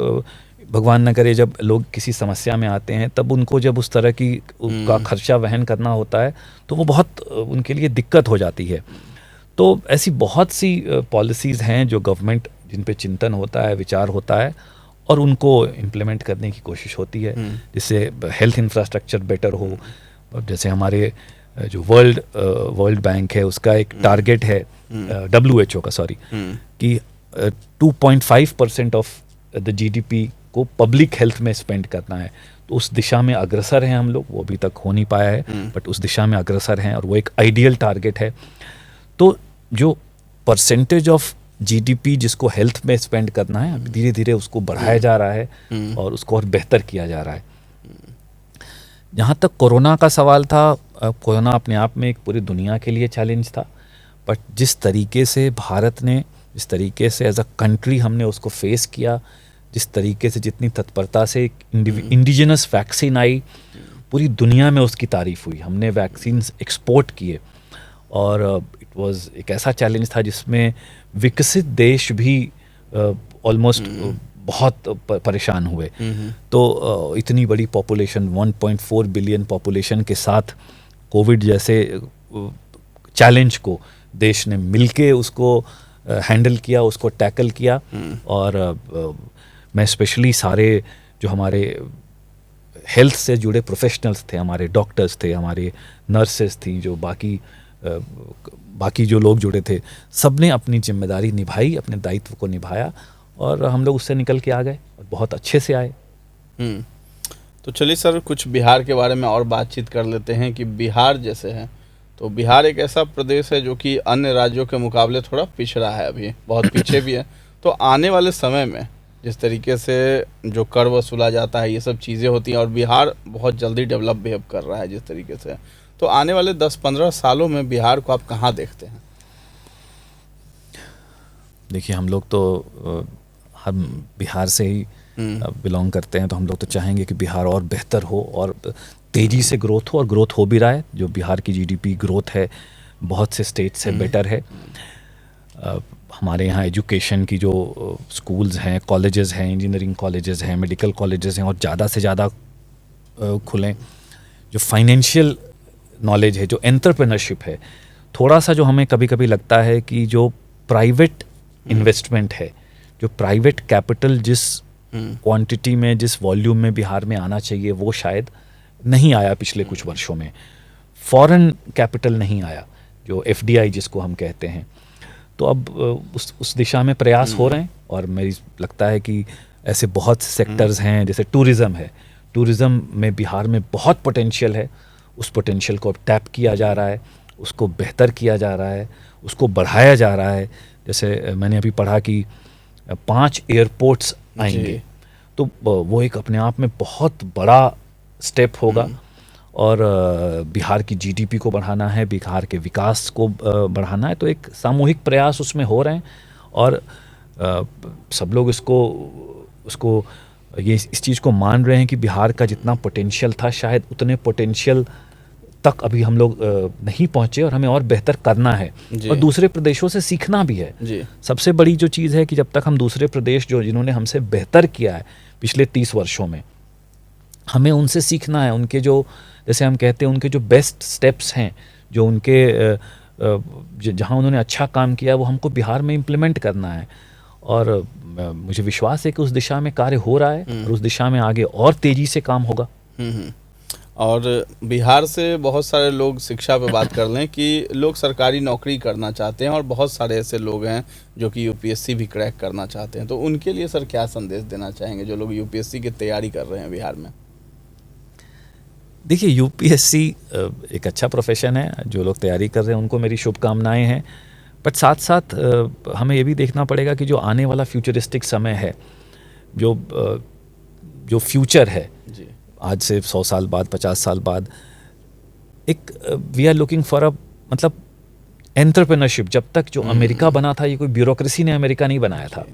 भगवान न करे जब लोग किसी समस्या में आते हैं तब उनको जब उस तरह की का खर्चा वहन करना होता है तो वो बहुत उनके लिए दिक्कत हो जाती है। तो ऐसी बहुत सी पॉलिसीज़ हैं जो गवर्नमेंट जिन पे चिंतन होता है, विचार होता है और उनको इम्प्लीमेंट करने की कोशिश होती है, जिससे हेल्थ इंफ्रास्ट्रक्चर बेटर हो। और जैसे हमारे जो वर्ल्ड बैंक है उसका एक टारगेट है, WHO का सॉरी, कि 2.5% ऑफ द जीडीपी को पब्लिक हेल्थ में स्पेंड करना है। तो उस दिशा में अग्रसर हैं हम लोग, वो अभी तक हो नहीं पाया है बट उस दिशा में अग्रसर हैं और वो एक आइडियल टारगेट है। तो जो परसेंटेज ऑफ जीडीपी जिसको हेल्थ में स्पेंड करना है धीरे धीरे उसको बढ़ाया जा रहा है और उसको और बेहतर किया जा रहा है। जहाँ तक कोरोना का सवाल था, कोरोना अपने आप में एक पूरी दुनिया के लिए चैलेंज था, बट जिस तरीके से भारत ने, जिस तरीके से एज अ कंट्री हमने उसको फेस किया, जिस तरीके से जितनी तत्परता से इंडिजिनस वैक्सीन आई, पूरी दुनिया में उसकी तारीफ हुई। हमने वैक्सीन एक्सपोर्ट किए और इट वाज एक ऐसा चैलेंज था जिसमें विकसित देश भी ऑलमोस्ट बहुत परेशान हुए। तो इतनी बड़ी पॉपुलेशन 1.4 बिलियन पॉपुलेशन के साथ कोविड जैसे चैलेंज को देश ने मिलके उसको हैंडल किया, उसको टैकल किया। और मैं स्पेशली सारे जो हमारे हेल्थ से जुड़े प्रोफेशनल्स थे, हमारे डॉक्टर्स थे, हमारे नर्सेस थी, जो बाकी जो लोग जुड़े थे, सब ने अपनी जिम्मेदारी निभाई, अपने दायित्व को निभाया और हम लोग उससे निकल के आ गए और बहुत अच्छे से आए। तो चलिए सर, कुछ बिहार के बारे में और बातचीत कर लेते हैं कि बिहार जैसे है, तो बिहार एक ऐसा प्रदेश है जो कि अन्य राज्यों के मुकाबले थोड़ा पिछड़ा है, अभी बहुत पीछे भी है। तो आने वाले समय में जिस तरीके से जो कर वसूला जाता है, ये सब चीज़ें होती हैं और बिहार बहुत जल्दी डेवलप भी अब कर रहा है जिस तरीके से, तो आने वाले 10-15 सालों में बिहार को आप कहाँ देखते हैं? देखिए, हम लोग तो हम बिहार से ही बिलोंग करते हैं, तो हम लोग तो चाहेंगे कि बिहार और बेहतर हो और तेज़ी से ग्रोथ हो, और ग्रोथ हो भी रहा है। जो बिहार की जीडीपी ग्रोथ है बहुत से स्टेट से बेटर है। हमारे यहाँ एजुकेशन की जो स्कूल्स हैं, कॉलेजेस हैं, इंजीनियरिंग कॉलेजेस हैं, मेडिकल कॉलेजेस हैं और ज़्यादा से ज़्यादा खुलें। जो फाइनेंशियल नॉलेज है, जो एंटरप्रेन्योरशिप है, थोड़ा सा जो हमें कभी कभी लगता है कि जो प्राइवेट इन्वेस्टमेंट है, जो प्राइवेट कैपिटल जिस क्वांटिटी में, जिस वॉल्यूम में बिहार में आना चाहिए, वो शायद नहीं आया पिछले कुछ वर्षों में। फॉरेन कैपिटल नहीं आया, जो एफडीआई जिसको हम कहते हैं। तो अब उस दिशा में प्रयास हो रहे हैं। और मेरी लगता है कि ऐसे बहुत सेक्टर्स हैं, जैसे टूरिज़्म है, टूरिज़्म में बिहार में बहुत पोटेंशियल है। उस पोटेंशियल को अब टैप किया जा रहा है, उसको बेहतर किया जा रहा है, उसको बढ़ाया जा रहा है। जैसे मैंने अभी पढ़ा कि 5 एयरपोर्ट्स आएंगे, तो वो एक अपने आप में बहुत बड़ा स्टेप होगा। और बिहार की जीडीपी को बढ़ाना है, बिहार के विकास को बढ़ाना है, तो एक सामूहिक प्रयास उसमें हो रहे हैं। और सब लोग उसको इस चीज़ को मान रहे हैं कि बिहार का जितना पोटेंशियल था, शायद उतने पोटेंशियल तक अभी हम लोग नहीं पहुंचे, और हमें और बेहतर करना है और दूसरे प्रदेशों से सीखना भी है। सबसे बड़ी जो चीज़ है कि जब तक हम दूसरे प्रदेश जिन्होंने हमसे बेहतर किया है पिछले 30 वर्षों में, हमें उनसे सीखना है। उनके जो, जैसे हम कहते हैं, उनके जो बेस्ट स्टेप्स हैं, जो उनके जहाँ उन्होंने अच्छा काम किया, वो हमको बिहार में इम्प्लीमेंट करना है। और मुझे विश्वास है कि उस दिशा में कार्य हो रहा है और उस दिशा में आगे और तेज़ी से काम होगा। और बिहार से बहुत सारे लोग शिक्षा पे बात कर लें कि लोग सरकारी नौकरी करना चाहते हैं, और बहुत सारे ऐसे लोग हैं जो कि यूपीएससी भी क्रैक करना चाहते हैं। तो उनके लिए सर क्या संदेश देना चाहेंगे जो लोग यूपीएससी की तैयारी कर रहे हैं बिहार में? देखिए, यूपीएससी एक अच्छा प्रोफेशन है, जो लोग तैयारी कर रहे हैं उनको मेरी शुभकामनाएं हैं। बट साथ साथ हमें ये भी देखना पड़ेगा कि जो आने वाला फ्यूचरिस्टिक समय है, जो फ्यूचर है जी, आज से 100 साल बाद, 50 साल बाद, एक वी आर लुकिंग फॉर मतलब एंटरप्रेन्योरशिप। जब तक जो अमेरिका बना था, ये कोई ब्यूरोक्रेसी ने अमेरिका नहीं बनाया था।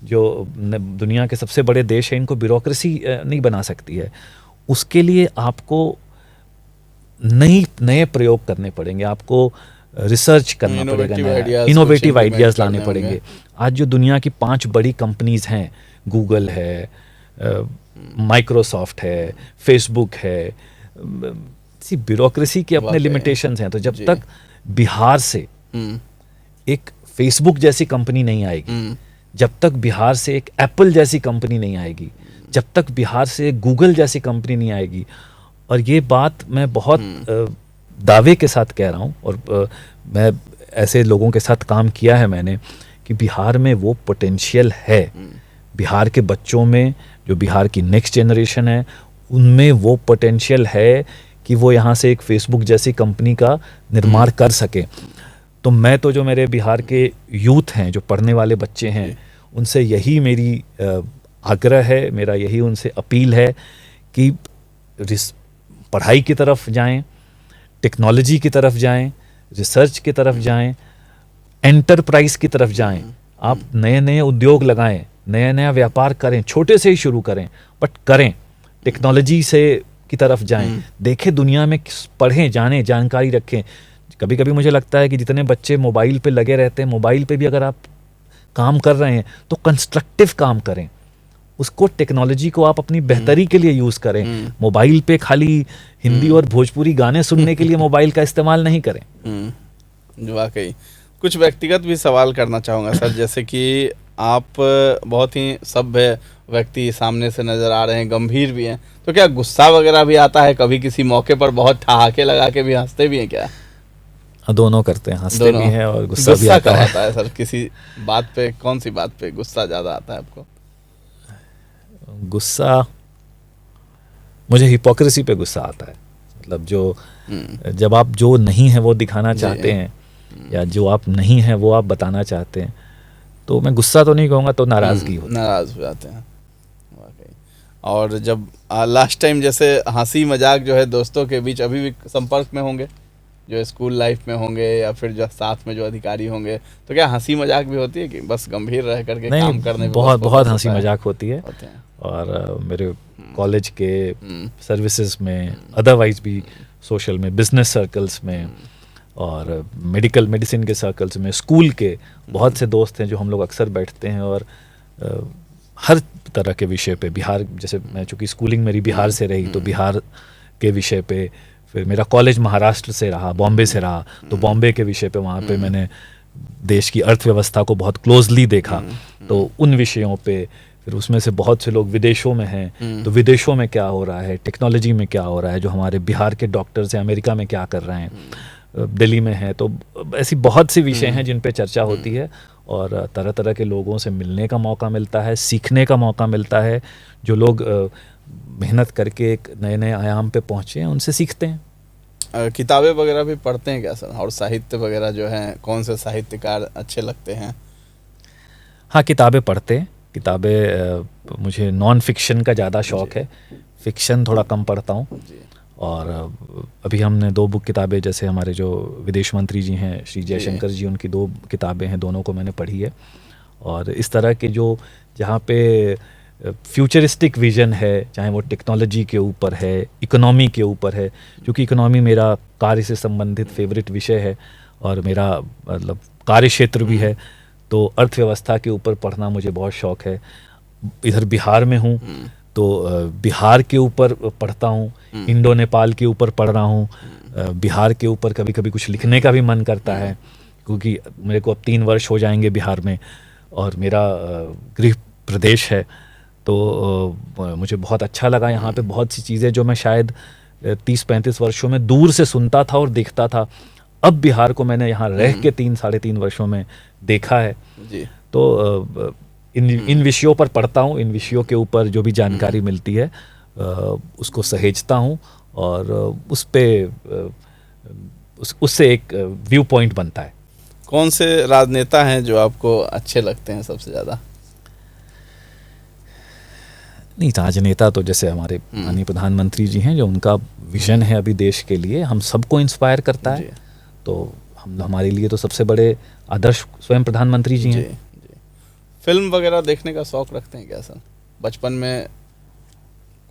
जो दुनिया के सबसे बड़े देश हैं, इनको ब्यूरोक्रेसी नहीं बना सकती है। उसके लिए आपको नए प्रयोग करने पड़ेंगे, आपको रिसर्च करना पड़ेगा, इनोवेटिव आइडियाज़ लाने पड़ेंगे। आज जो दुनिया की 5 बड़ी कंपनीज हैं, गूगल है, माइक्रोसॉफ्ट है, फेसबुक है, ब्यूरोक्रेसी के अपने लिमिटेशंस हैं। तो जब तक बिहार से एक फेसबुक जैसी कंपनी नहीं आएगी, जब तक बिहार से एक एप्पल जैसी कंपनी नहीं आएगी, जब तक बिहार से एक गूगल जैसी कंपनी नहीं आएगी, और ये बात मैं बहुत दावे के साथ कह रहा हूँ, और मैं ऐसे लोगों के साथ काम किया है मैंने, कि बिहार में वो पोटेंशियल है। बिहार के बच्चों में, जो बिहार की नेक्स्ट जनरेशन है, उनमें वो पोटेंशियल है कि वो यहाँ से एक फेसबुक जैसी कंपनी का निर्माण कर सके। तो मैं तो, जो मेरे बिहार के यूथ हैं, जो पढ़ने वाले बच्चे हैं, उनसे यही मेरी आग्रह है, मेरा यही उनसे अपील है कि पढ़ाई की तरफ जाएं, टेक्नोलॉजी की तरफ जाएं, रिसर्च की तरफ जाएं, एंटरप्राइज की तरफ जाएं। आप नए नए उद्योग लगाएं, नया नया व्यापार करें, छोटे से ही शुरू करें, बट करें। टेक्नोलॉजी से की तरफ जाएं, देखें दुनिया में, पढ़ें, जानें, जानकारी रखें। कभी कभी मुझे लगता है कि जितने बच्चे मोबाइल पे लगे रहते हैं, मोबाइल पे भी अगर आप काम कर रहे हैं तो कंस्ट्रक्टिव काम करें, उसको, टेक्नोलॉजी को आप अपनी बेहतरी के लिए यूज़ करें। मोबाइल पे खाली हिंदी और भोजपुरी गाने सुनने के लिए मोबाइल का इस्तेमाल नहीं करें। वाकई कुछ व्यक्तिगत भी सवाल करना चाहूँगा सर, जैसे कि आप बहुत ही सभ्य व्यक्ति सामने से नज़र आ रहे हैं, गंभीर भी हैं, तो क्या गुस्सा वगैरह भी आता है कभी? किसी मौके पर बहुत ठहाके लगा के भी हंसते भी हैं क्या? दोनों करते हैं, हंसते भी हैं और गुस्सा भी आता है सर, किसी बात पे, कौन सी बात पे गुस्सा ज़्यादा आता है आपको? गुस्सा, मुझे हिपोक्रेसी पे गुस्सा आता है। मतलब जब आप जो नहीं है वो दिखाना चाहते हैं, या जो आप नहीं है वो आप बताना चाहते हैं, तो मैं गुस्सा तो नहीं कहूँगा, तो नाराज़गी होती है, नाराज़ हो जाते हैं। और जब लास्ट टाइम जैसे हंसी मजाक जो है दोस्तों के बीच, अभी भी संपर्क में होंगे, जो स्कूल लाइफ में होंगे या फिर जो साथ में जो अधिकारी होंगे, तो क्या हंसी मजाक भी होती है कि बस गंभीर रह करके काम करने में? बहुत हंसी मजाक होती है। और मेरे कॉलेज के सर्विसेज में, अदरवाइज भी सोशल में, बिजनेस सर्कल्स में, और मेडिसिन के सर्कल्स में, स्कूल के बहुत से दोस्त हैं जो हम लोग अक्सर बैठते हैं, और हर तरह के विषय पे, बिहार, जैसे मैं, चूँकि स्कूलिंग मेरी बिहार से रही, तो बिहार के विषय पे, फिर मेरा कॉलेज महाराष्ट्र से रहा, बॉम्बे से रहा, तो बॉम्बे के विषय पे, वहाँ पे मैंने देश की अर्थव्यवस्था को बहुत क्लोजली देखा, तो उन विषयों पे, फिर उसमें से बहुत से लोग विदेशों में हैं, तो विदेशों में क्या हो रहा है, टेक्नोलॉजी में क्या हो रहा है, जो हमारे बिहार के डॉक्टर्स हैं अमेरिका में क्या कर रहे हैं, दिल्ली में है। तो ऐसी बहुत सी विषय हैं जिन पे चर्चा होती है और तरह तरह के लोगों से मिलने का मौका मिलता है, सीखने का मौका मिलता है। जो लोग मेहनत करके एक नए नए आयाम पे पहुँचे हैं उनसे सीखते हैं। किताबें वगैरह भी पढ़ते हैं क्या सर? और साहित्य वगैरह जो है, कौन से साहित्यकार अच्छे लगते हैं? हाँ, किताबें पढ़ते हैं। किताबें मुझे नॉन फिक्शन का ज़्यादा शौक़ है, फिक्शन थोड़ा कम पढ़ता हूँ। और अभी हमने 2 बुक किताबें, जैसे हमारे जो विदेश मंत्री जी हैं श्री जयशंकर जी, उनकी 2 किताबें हैं, दोनों को मैंने पढ़ी है। और इस तरह के जो जहाँ पे फ्यूचरिस्टिक विज़न है, चाहे वो टेक्नोलॉजी के ऊपर है, इकोनॉमी के ऊपर है, क्योंकि इकोनॉमी मेरा कार्य से संबंधित फेवरेट विषय है और मेरा मतलब कार्य क्षेत्र भी है, तो अर्थव्यवस्था के ऊपर पढ़ना मुझे बहुत शौक़ है। इधर बिहार में हूँ तो बिहार के ऊपर पढ़ता हूँ, इंडो नेपाल के ऊपर पढ़ रहा हूँ। बिहार के ऊपर कभी कभी कुछ लिखने का भी मन करता है, क्योंकि मेरे को अब 3 वर्ष हो जाएंगे बिहार में और मेरा गृह प्रदेश है। तो मुझे बहुत अच्छा लगा यहाँ पे। बहुत सी चीज़ें जो मैं शायद 30-35 वर्षों में दूर से सुनता था और देखता था, अब बिहार को मैंने यहाँ रह के 3-3.5 वर्षों में देखा है जी। तो इन विषयों पर पढ़ता हूँ। इन विषयों के ऊपर जो भी जानकारी मिलती है उसको सहेजता हूँ और उस पे उससे एक व्यू पॉइंट बनता है। कौन से राजनेता हैं जो आपको अच्छे लगते हैं सबसे ज़्यादा? नहीं, राजनेता तो जैसे हमारे माननीय प्रधानमंत्री जी हैं, जो उनका विजन है अभी देश के लिए, हम सबको इंस्पायर करता है। तो हमारे लिए तो सबसे बड़े आदर्श स्वयं प्रधानमंत्री जी हैं। जी। फिल्म वगैरह देखने का शौक़ रखते हैं क्या सर? बचपन में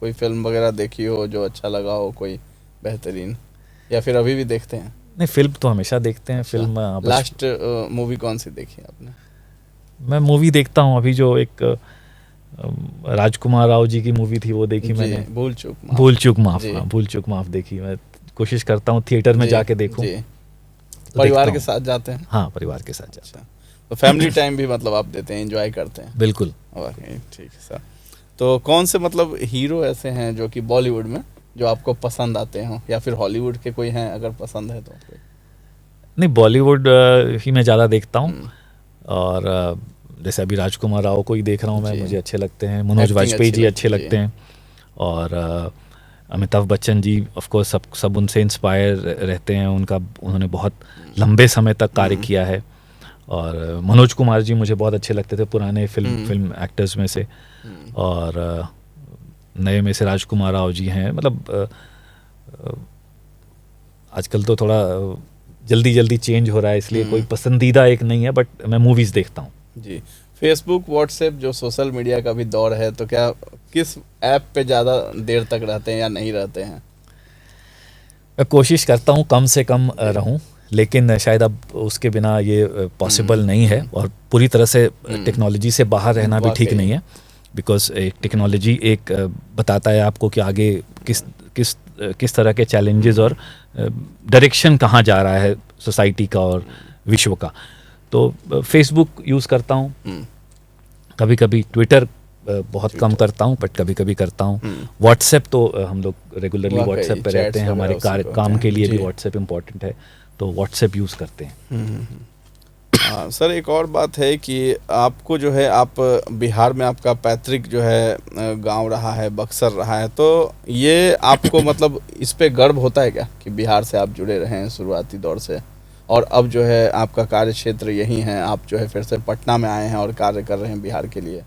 कोई फिल्म वगैरह देखी हो जो अच्छा लगा हो, कोई बेहतरीन, या फिर अभी भी देखते हैं? नहीं, फिल्म तो हमेशा देखते हैं। फिल्म लास्ट मूवी कौन सी देखी आपने? मैं मूवी देखता हूँ। अभी जो एक राजकुमार राव जी की मूवी थी वो देखी मैंने, भूल चूक माफ देखी। मैं कोशिश करता हूँ थिएटर में जाके देखूं। तो परिवार के साथ जाते हैं? हाँ, परिवार के साथ जाते हैं। तो फैमिली टाइम भी मतलब आप देते हैं, एंजॉय करते हैं? बिल्कुल। ठीक है सर। तो कौन से मतलब हीरो ऐसे हैं जो कि बॉलीवुड में जो आपको पसंद आते हो, या फिर हॉलीवुड के कोई हैं अगर पसंद है तो? नहीं, बॉलीवुड ही मैं ज़्यादा देखता हूँ। और जैसे अभी राजकुमार राव को ही देख रहा हूँ मैं, मुझे अच्छे लगते हैं। मनोज वाजपेयी जी अच्छे लगते हैं। और अमिताभ बच्चन जी ऑफ कोर्स सब उनसे इंस्पायर रहते हैं। उन्होंने बहुत लंबे समय तक कार्य किया है। और मनोज कुमार जी मुझे बहुत अच्छे लगते थे, पुराने फिल्म एक्टर्स में से। और नए में से राजकुमार राव जी हैं। मतलब आजकल तो थोड़ा जल्दी चेंज हो रहा है, इसलिए कोई पसंदीदा एक नहीं है, बट मैं मूवीज़ देखता हूँ। जी। फेसबुक, व्हाट्सएप जो सोशल मीडिया का भी दौर है, तो क्या किस ऐप पे ज़्यादा देर तक रहते हैं या नहीं रहते हैं? मैं कोशिश करता हूँ कम से कम रहूँ, लेकिन शायद अब उसके बिना ये पॉसिबल नहीं है। और पूरी तरह से टेक्नोलॉजी से बाहर रहना भी ठीक नहीं है, बिकॉज टेक्नोलॉजी एक बताता है आपको कि आगे किस तरह के चैलेंजेस और डायरेक्शन कहाँ जा रहा है सोसाइटी का और विश्व का। तो फेसबुक यूज़ करता हूँ, कभी कभी ट्विटर बहुत कम करता हूँ, बट कभी कभी करता हूँ। व्हाट्सएप तो हम लोग रेगुलरली व्हाट्सएप पे रहते हैं, हमारे काम के लिए भी व्हाट्सएप इम्पॉर्टेंट है, तो व्हाट्सएप यूज़ करते हैं। सर, एक और बात है कि आपको जो है, आप बिहार में आपका पैतृक जो है गांव रहा है, बक्सर रहा है, तो ये आपको मतलब इस पे गर्व होता है क्या कि बिहार से आप जुड़े रहे हैं शुरुआती दौर से, और अब जो है आपका कार्य क्षेत्र यही है, आप जो है फिर से पटना में आए हैं और कार्य कर रहे हैं बिहार के लिए?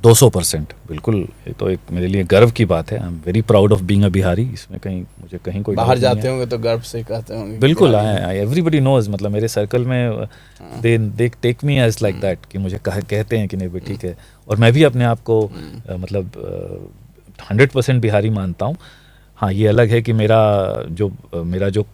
200% बिल्कुल। ये तो एक मेरे लिए गर्व की बात है। I am very proud of being a Bihari. इसमें मुझे कहीं कोई बाहर जाते होंगे तो गर्व से कहते होंगे? बिल्कुल, एवरीबॉडी नोज। मतलब मेरे सर्कल में they take me as like that, कि मुझे कहते हैं कि नहीं भाई ठीक है। और मैं भी अपने आप को मतलब 100% बिहारी मानता हूँ। हाँ, ये अलग है कि मेरा जो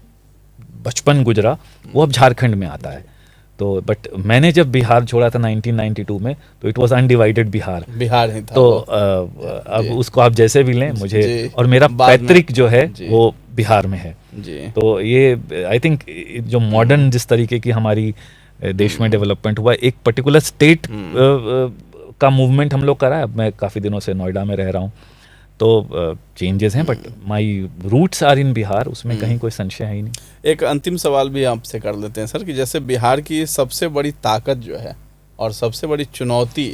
बचपन गुजरा वो अब झारखंड में आता है। तो बट मैंने जब बिहार छोड़ा था 1992 में, तो इट वाज अनडिवाइडेड बिहार ही था। तो अब उसको आप जैसे भी लें, मुझे और मेरा पैतृक जो है वो बिहार में है जी। तो ये आई थिंक जो मॉडर्न जिस तरीके की हमारी देश में डेवलपमेंट हुआ, एक पर्टिकुलर स्टेट का मूवमेंट हम लोग करा है। अब मैं काफ़ी दिनों से नोएडा में रह रहा हूँ, तो चेंजेस हैं, but my roots are in Bihar, उसमें कहीं कोई संशय है ही नहीं। एक अंतिम सवाल भी आपसे कर लेते हैं सर कि जैसे बिहार की सबसे बड़ी ताकत जो है और सबसे बड़ी चुनौती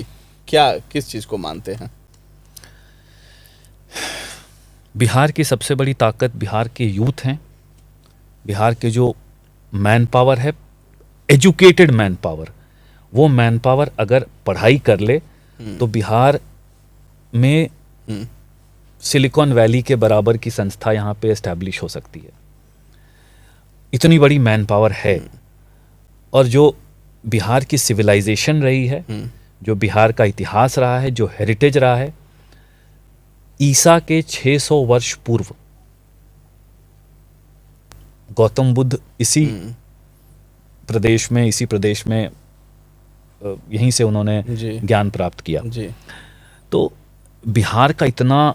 क्या, किस चीज़ को मानते हैं? बिहार की सबसे बड़ी ताकत बिहार के यूथ हैं, बिहार के जो मैन पावर है, एजुकेटेड मैन पावर, वो मैन पावर अगर पढ़ाई कर ले तो बिहार में सिलिकॉन वैली के बराबर की संस्था यहाँ पे एस्टैब्लिश हो सकती है। इतनी बड़ी मैन पावर है। और जो बिहार की सिविलाइजेशन रही है, जो बिहार का इतिहास रहा है, जो हेरिटेज रहा है, ईसा के 600 वर्ष पूर्व गौतम बुद्ध इसी प्रदेश में यहीं से उन्होंने ज्ञान प्राप्त किया। तो बिहार का इतना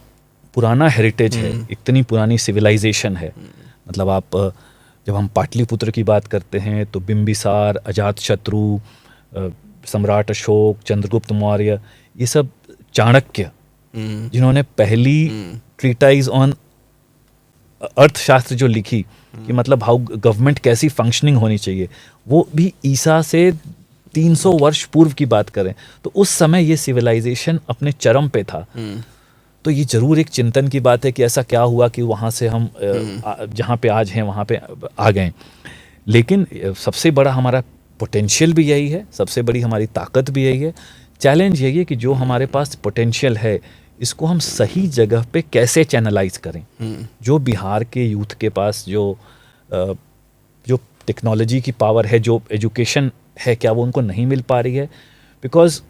पुराना हेरिटेज है, इतनी पुरानी सिविलाइजेशन है। मतलब आप जब हम पाटलिपुत्र की बात करते हैं तो बिंबिसार, अजातशत्रु, सम्राट अशोक, चंद्रगुप्त मौर्य, ये सब चाणक्य जिन्होंने पहली ट्रीटाइज ऑन अर्थशास्त्र जो लिखी कि मतलब हाउ गवर्नमेंट कैसी फंक्शनिंग होनी चाहिए, वो भी ईसा से 300 वर्ष पूर्व की बात करें तो उस समय ये सिविलाइजेशन अपने चरम पे था। तो ये जरूर एक चिंतन की बात है कि ऐसा क्या हुआ कि वहाँ से हम जहाँ पे आज हैं वहाँ पे आ गए। लेकिन सबसे बड़ा हमारा पोटेंशियल भी यही है, सबसे बड़ी हमारी ताकत भी यही है। चैलेंज यही है कि जो हमारे पास पोटेंशियल है इसको हम सही जगह पे कैसे चैनलाइज करें। जो बिहार के यूथ के पास जो टेक्नोलॉजी की पावर है, जो एजुकेशन है, क्या वो उनको नहीं मिल पा रही है? बिकॉज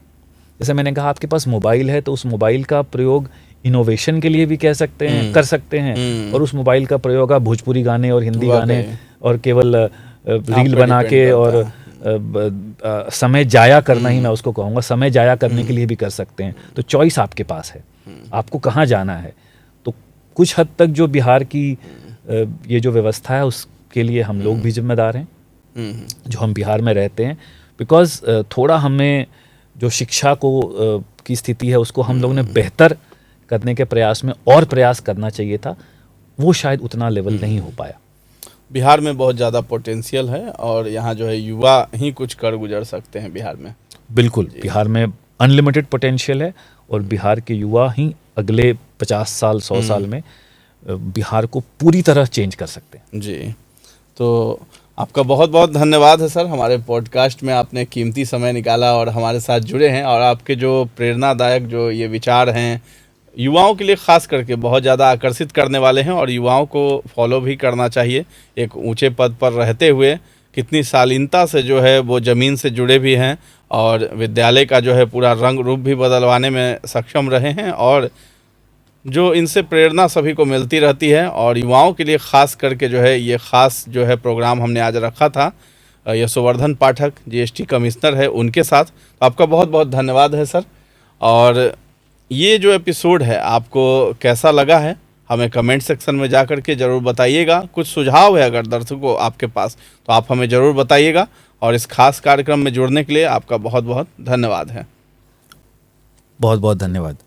जैसे मैंने कहा, आपके पास मोबाइल है तो उस मोबाइल का प्रयोग इनोवेशन के लिए भी कर सकते हैं, और उस मोबाइल का प्रयोग आप भोजपुरी गाने और हिंदी गाने और केवल रील बना के और समय जाया करना ही मैं उसको कहूँगा, समय जाया करने के लिए भी कर सकते हैं। तो चॉइस आपके पास है, आपको कहाँ जाना है। तो कुछ हद तक जो बिहार की ये जो व्यवस्था है उसके लिए हम लोग भी जिम्मेदार हैं जो हम बिहार में रहते हैं। बिकॉज थोड़ा हमें जो शिक्षा को की स्थिति है उसको हम लोगों ने बेहतर करने के प्रयास में और प्रयास करना चाहिए था, वो शायद उतना लेवल नहीं हो पाया। बिहार में बहुत ज़्यादा पोटेंशियल है और यहाँ जो है युवा ही कुछ कर गुजर सकते हैं बिहार में। बिल्कुल, बिहार में अनलिमिटेड पोटेंशियल है और बिहार के युवा ही अगले 50 साल 100 साल में बिहार को पूरी तरह चेंज कर सकते हैं। जी, तो आपका बहुत बहुत धन्यवाद है सर, हमारे पॉडकास्ट में आपने कीमती समय निकाला और हमारे साथ जुड़े हैं। और आपके जो प्रेरणादायक जो ये विचार हैं युवाओं के लिए ख़ास करके बहुत ज़्यादा आकर्षित करने वाले हैं और युवाओं को फॉलो भी करना चाहिए। एक ऊंचे पद पर रहते हुए कितनी शालीनता से जो है वो ज़मीन से जुड़े भी हैं और विद्यालय का जो है पूरा रंग रूप भी बदलवाने में सक्षम रहे हैं। और जो इनसे प्रेरणा सभी को मिलती रहती है और युवाओं के लिए ख़ास करके जो है ये ख़ास जो है प्रोग्राम हमने आज रखा था यशोवर्धन पाठक जीएसटी कमिश्नर है उनके साथ। तो आपका बहुत बहुत धन्यवाद है सर। और ये जो एपिसोड है आपको कैसा लगा है हमें कमेंट सेक्शन में जा कर के ज़रूर बताइएगा। कुछ सुझाव है अगर दर्शकों आपके पास तो आप हमें ज़रूर बताइएगा। और इस खास कार्यक्रम में जुड़ने के लिए आपका बहुत बहुत धन्यवाद है। बहुत बहुत धन्यवाद।